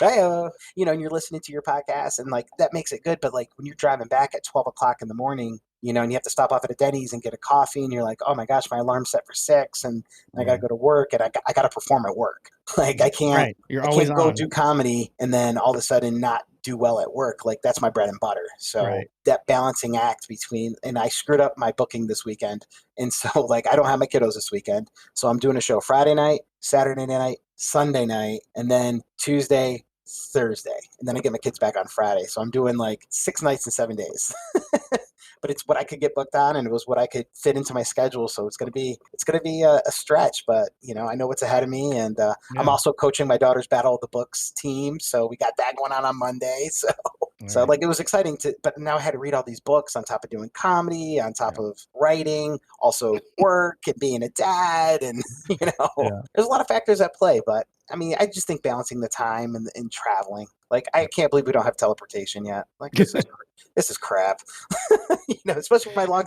A: Heyo.
B: And you're listening to your podcast and like that makes it good. But like when you're driving back at 12 o'clock in the morning, and you have to stop off at a Denny's and get a coffee and you're like, oh my gosh, my alarm's set for 6 and I got
A: Yeah.
B: to go to work and I got to perform at work. Like
A: Right. You're
B: I
A: always
B: can't go
A: on.
B: do comedy and then all of a sudden not do well at work. Like that's my bread and butter. So
A: Right.
B: that balancing act between, and I screwed up my booking this weekend. And so like I don't have my kiddos this weekend. So I'm doing a show Friday night, Saturday night, Sunday night, and then Tuesday, Thursday. And then I get my kids back on Friday. So I'm doing like 6 nights and 7 days. But it's what I could get booked on and it was what I could fit into my schedule. So it's gonna be a stretch, but I know what's ahead of me. And I'm
A: Yeah.
B: also coaching my daughter's Battle of the Books team. So we got that going on Monday. So
A: Alright.
B: like it was exciting but now I had to read all these books on top of doing comedy, on top
A: Yeah.
B: of writing, also work and being a dad, and
A: Yeah.
B: there's a lot of factors at play. But I mean, I just think balancing the time and traveling. Like I can't believe we don't have teleportation yet. Like this is crap. Especially my long.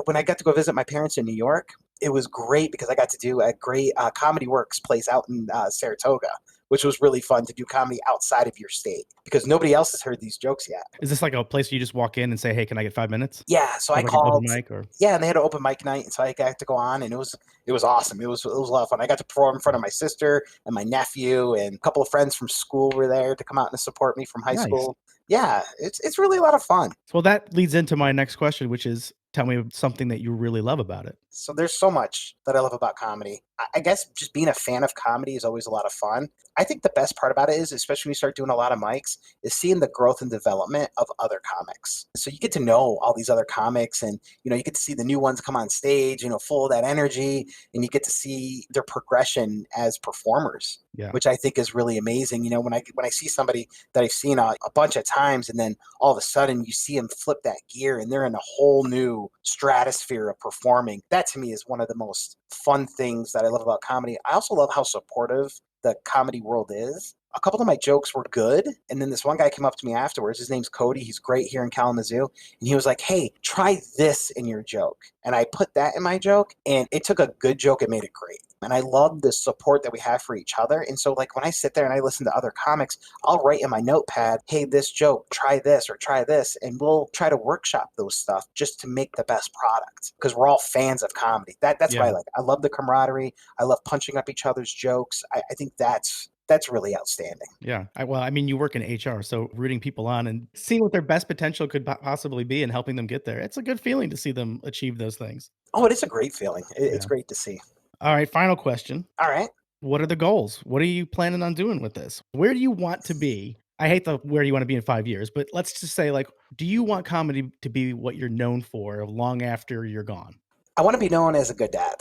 B: When I got to go visit my parents in New York, it was great because I got to do a great Comedy Works place out in Saratoga, which was really fun to do comedy outside of your state because nobody else has heard these jokes yet.
A: Is this like a place you just walk in and say, "Hey, can I get 5 minutes?"
B: Yeah, so I
A: Or like an open
B: called.
A: mic or
B: Yeah, and they had an open mic night, and so I got to go on, and it was awesome. It was a lot of fun. I got to perform in front of my sister and my nephew, and a couple of friends from school were there to come out and support me from high
A: Nice.
B: school. Yeah, it's really a lot of fun.
A: Well, that leads into my next question, which is tell me something that you really love about it.
B: So there's so much that I love about comedy. I guess just being a fan of comedy is always a lot of fun. I think the best part about it is, especially when you start doing a lot of mics, is seeing the growth and development of other comics. So you get to know all these other comics, and you get to see the new ones come on stage, full of that energy, and you get to see their progression as performers,
A: Yeah.
B: which I think is really amazing. When I see somebody that I've seen a bunch of times, and then all of a sudden you see them flip that gear, and they're in a whole new stratosphere of performing. That to me is one of the most fun things that I love about comedy. I also love how supportive the comedy world is. A couple of my jokes were good, and then this one guy came up to me afterwards. His name's Cody. He's great here in Kalamazoo, and he was like, "Hey, try this in your joke." And I put that in my joke, and it took a good joke and made it great. And I love the support that we have for each other. And so, like when I sit there and I listen to other comics, I'll write in my notepad, "Hey, this joke, try this or try this," and we'll try to workshop those stuff just to make the best product because we're all fans of comedy. That's what I
A: Yeah.
B: like. I love the camaraderie. I love punching up each other's jokes. I think that's really outstanding.
A: Yeah. I mean, you work in HR, so rooting people on and seeing what their best potential could possibly be and helping them get there. It's a good feeling to see them achieve those things.
B: Oh, it is a great feeling. It's
A: Yeah.
B: great to see.
A: All right. Final question.
B: All right.
A: What are the goals? What are you planning on doing with this? Where do you want to be? I hate the where do you want to be in 5 years, but let's just say, like, do you want comedy to be what you're known for long after you're gone?
B: I want to be known as a good dad,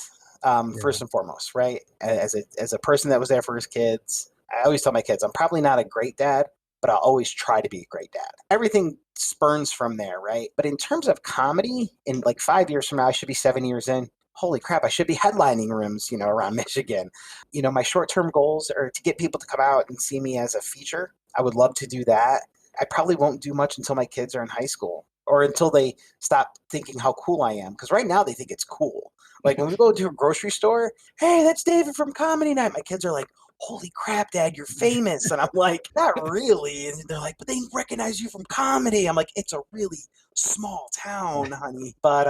A: Yeah.
B: first and foremost, right? As a person that was there for his kids. I always tell my kids, I'm probably not a great dad, but I'll always try to be a great dad. Everything spurns from there, right? But in terms of comedy, in like 5 years from now, I should be 7 years in. Holy crap, I should be headlining rooms, around Michigan. My short term goals are to get people to come out and see me as a feature. I would love to do that. I probably won't do much until my kids are in high school or until they stop thinking how cool I am. Because right now they think it's cool. Like when we go to a grocery store, hey, that's David from Comedy Night. My kids are like, holy crap, Dad, you're famous. And I'm like, not really. And they're like, but they recognize you from comedy. I'm like, it's a really small town, honey. But,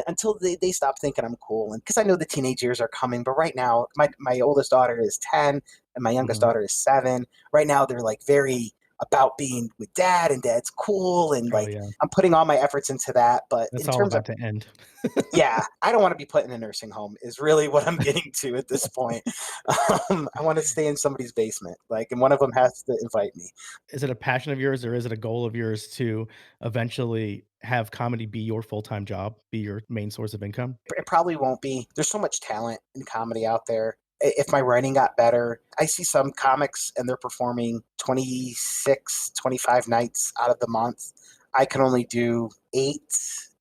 B: until they stop thinking I'm cool. And because I know the teenage years are coming. But right now, my oldest daughter is 10 and my youngest
A: Mhm.
B: daughter is 7. Right now, they're like very about being with dad and dad's cool. And
A: Oh,
B: like,
A: yeah.
B: I'm putting all my efforts into that. But
A: That's
B: in
A: all
B: terms of
A: about to end.
B: yeah, I don't want to be put in a nursing home is really what I'm getting to at this point. I want to stay in somebody's basement, like, and one of them has to invite me.
A: Is it a passion of yours or is it a goal of yours to eventually have comedy be your full-time job, be your main source of income?
B: It probably won't be. There's so much talent in comedy out there. If my writing got better, I see some comics and they're performing 26, 25 nights out of the month. I can only do 8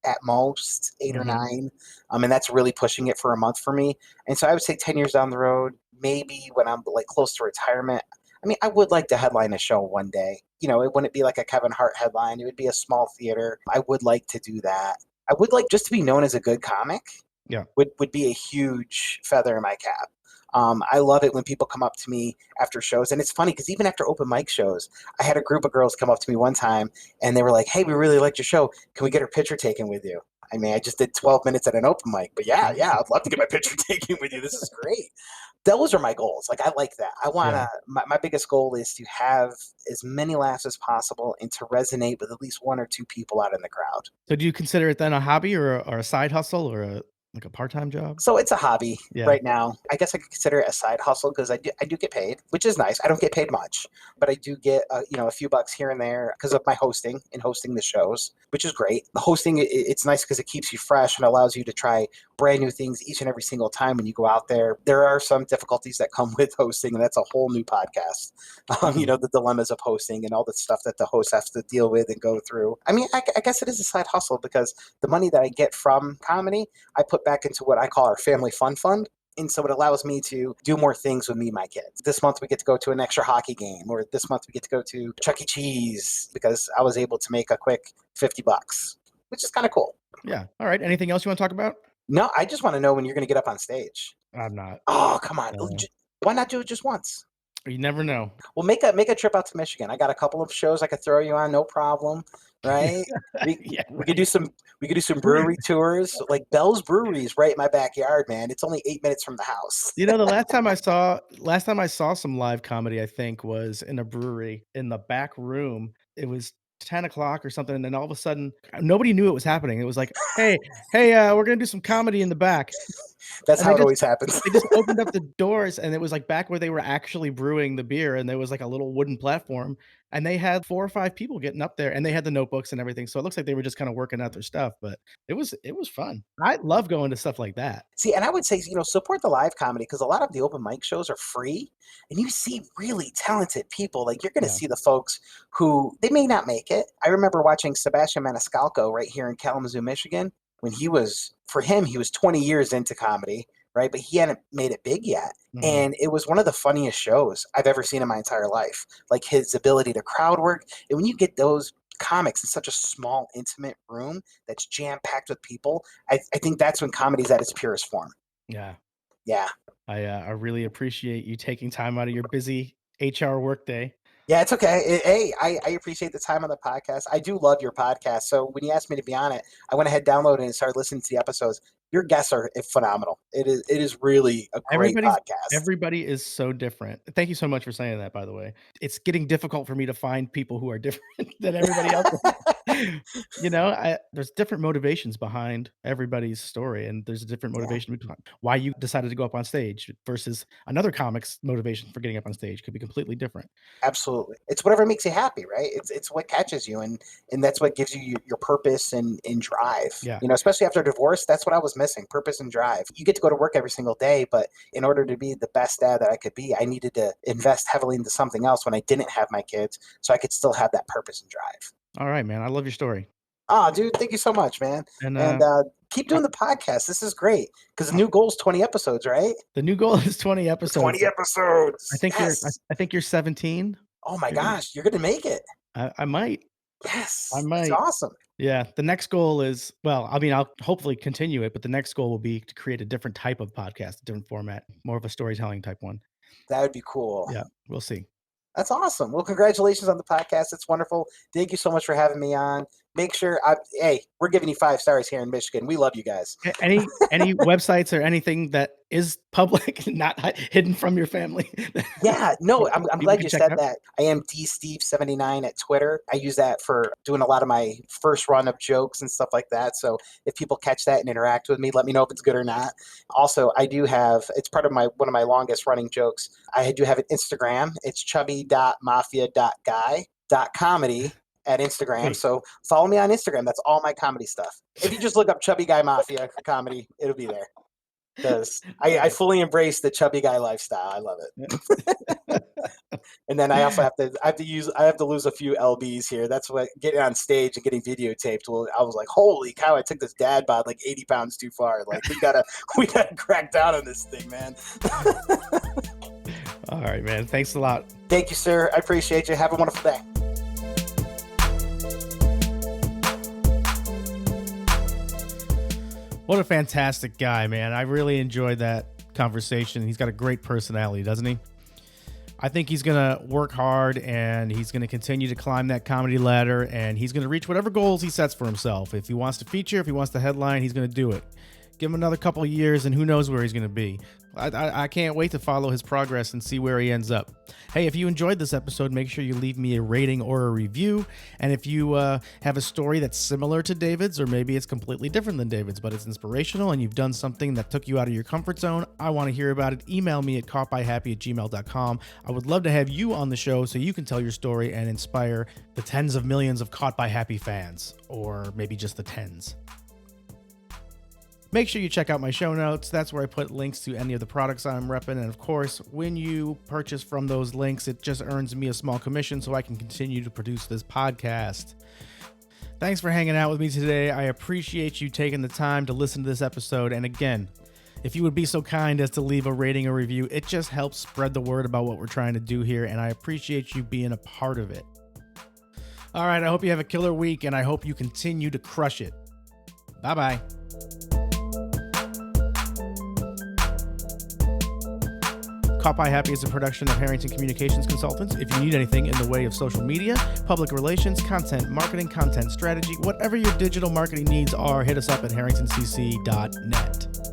B: at most, 8 or
A: Mhm.
B: 9. And that's really pushing it for a month for me. And so I would say 10 years down the road, maybe when I'm like close to retirement, I mean, I would like to headline a show one day. It wouldn't be like a Kevin Hart headline. It would be a small theater. I would like to do that. I would like just to be known as a good comic
A: Yeah.
B: would be a huge feather in my cap. I love it when people come up to me after shows, and it's funny because even after open mic shows, I had a group of girls come up to me one time, and they were like, "Hey, we really liked your show. Can we get our picture taken with you?" I mean, I just did 12 minutes at an open mic, but yeah, yeah, I'd love to get my picture taken with you. This is great. Those are my goals. Like, I like that. I want
A: Yeah.
B: to, my biggest goal is to have as many laughs as possible and to resonate with at least one or two people out in the crowd.
A: So do you consider it then a hobby or a side hustle or like a part-time job?
B: So it's a hobby
A: Yeah.
B: right now. I guess I could consider it a side hustle because I do get paid, which is nice. I don't get paid much, but I do get a few bucks here and there because of my hosting and hosting the shows, which is great. The hosting it's nice because it keeps you fresh and allows you to try brand new things each and every single time when you go out there. There are some difficulties that come with hosting, and that's a whole new podcast.
A: Mhm.
B: The dilemmas of hosting and all the stuff that the host has to deal with and go through. I mean, I guess it is a side hustle because the money that I get from comedy I put back into what I call our family fun fund. And so it allows me to do more things with me and my kids. This month we get to go to an extra hockey game, or this month we get to go to Chuck E. Cheese because I was able to make a quick $50, which is kind of cool.
A: Yeah. All right. Anything else you wanna talk about?
B: No, I just want to know when you're going to get up on stage.
A: I'm not.
B: Oh, come on.
A: Uh,
B: Why not do it just once?
A: you never know.
B: Well, make a trip out to Michigan. I got a couple of shows I could throw you on, no problem. Right?
A: Yeah,
B: We could do
A: right.
B: some brewery tours. Like Bell's Brewery is right in my backyard, man. It's only 8 minutes from the house.
A: You know, the last time I saw some live comedy, I think, was in a brewery in the back room. It was 10 o'clock or something, and then all of a sudden, nobody knew it was happening. It was like, hey, we're gonna do some comedy in the back."
B: That's
A: And
B: how it always happens.
A: they just opened up the doors, and it was, like, back where they were actually brewing the beer, and there was, like, a little wooden platform, and they had 4 or 5 people getting up there, and they had the notebooks and everything, so it looks like they were just kinda working out their stuff, but it was fun. I love going to stuff like that.
B: See, and I would say, support the live comedy because a lot of the open mic shows are free and you see really talented people. Like you're going to
A: Yeah.
B: see the folks who they may not make it. I remember watching Sebastian Maniscalco right here in Kalamazoo, Michigan, when for him, he was 20 years into comedy, right? But he hadn't made it big yet.
A: Mhm.
B: And it was one of the funniest shows I've ever seen in my entire life. Like his ability to crowd work. And when you get those comics in such a small, intimate room that's jam packed with people, I think that's when comedy's at its purest form.
A: Yeah.
B: Yeah.
A: I really appreciate you taking time out of your busy HR workday.
B: Yeah, it's okay. Hey, I appreciate the time on the podcast. I do love your podcast. So when you asked me to be on it, I went ahead, downloaded it, and started listening to the episodes. Your guests are phenomenal. It is really a great
A: Everybody's
B: podcast.
A: everybody is so different. Thank you so much for saying that, by the way. It's getting difficult for me to find people who are different than everybody else. There's different motivations behind everybody's story, and there's a different
B: Yeah.
A: motivation between why you decided to go up on stage versus another comic's motivation for getting up on stage could be completely different.
B: Absolutely. It's whatever makes you happy, right? It's what catches you, and that's what gives you your purpose and drive.
A: Yeah.
B: Especially after divorce, that's what I was missing, purpose and drive. You get to go to work every single day, but in order to be the best dad that I could be, I needed to invest heavily into something else when I didn't have my kids so I could still have that purpose and drive.
A: All right, man. I love your story.
B: Oh, dude, thank you so much, man.
A: And
B: And keep doing the podcast. This is great because the new goal is 20 episodes, right?
A: the new goal is 20 episodes.
B: 20 episodes.
A: I think
B: Yes.
A: I think you're 17.
B: Oh my gosh, you're going to make it.
A: I might.
B: Yes.
A: I
B: That's
A: might.
B: awesome.
A: Yeah. The next goal is, well, I mean, I'll hopefully continue it, but the next goal will be to create a different type of podcast, a different format, more of a storytelling type one.
B: That would be cool.
A: Yeah, we'll see.
B: That's awesome. Well, congratulations on the podcast. It's wonderful. Thank you so much for having me on. Make sure, hey, we're giving you 5 stars here in Michigan. We love you guys.
A: Any websites or anything that is public, not hidden from your family?
B: Yeah, no, I'm
A: People
B: glad
A: can
B: you
A: check
B: said
A: out?
B: that. I am dsteve79 at Twitter. I use that for doing a lot of my first run of jokes and stuff like that. So if people catch that and interact with me, let me know if it's good or not. Also, I do have, it's part of one of my longest running jokes. I do have an Instagram. It's chubby.mafia.guy.comedy at Instagram.
A: Wait.
B: So follow me on Instagram. That's all my comedy stuff. If you just look up Chubby Guy Mafia comedy, it'll be there. Because I fully embrace the chubby guy lifestyle. I love it. And then I also have to lose a few lbs here. That's what getting on stage and getting videotaped. Well, I was like, holy cow! I took this dad bod like 80 pounds too far. Like we gotta crack down on this thing, man.
A: All right, man. Thanks a lot.
B: Thank you, sir. I appreciate you. Have a wonderful day.
A: What a fantastic guy, man. I really enjoyed that conversation. He's got a great personality, doesn't he? I think he's going to work hard and he's going to continue to climb that comedy ladder and he's going to reach whatever goals he sets for himself. If he wants to feature, if he wants to headline, he's going to do it. Give him another couple of years and who knows where he's going to be. I can't wait to follow his progress and see where he ends up. Hey, if you enjoyed this episode, make sure you leave me a rating or a review. And if you have a story that's similar to David's, or maybe it's completely different than David's, but it's inspirational and you've done something that took you out of your comfort zone, I want to hear about it. Email me at caughtbyhappy@gmail.com. I would love to have you on the show so you can tell your story and inspire the tens of millions of Caught by Happy fans, or maybe just the tens. Make sure you check out my show notes. That's where I put links to any of the products I'm repping. And of course, when you purchase from those links, it just earns me a small commission so I can continue to produce this podcast. Thanks for hanging out with me today. I appreciate you taking the time to listen to this episode. And again, if you would be so kind as to leave a rating or review, it just helps spread the word about what we're trying to do here. And I appreciate you being a part of it. All right, I hope you have a killer week and I hope you continue to crush it. Bye-bye. Caught by Happy is a production of Harrington Communications Consultants. If you need anything in the way of social media, public relations, content marketing, content strategy, whatever your digital marketing needs are, hit us up at harringtoncc.net.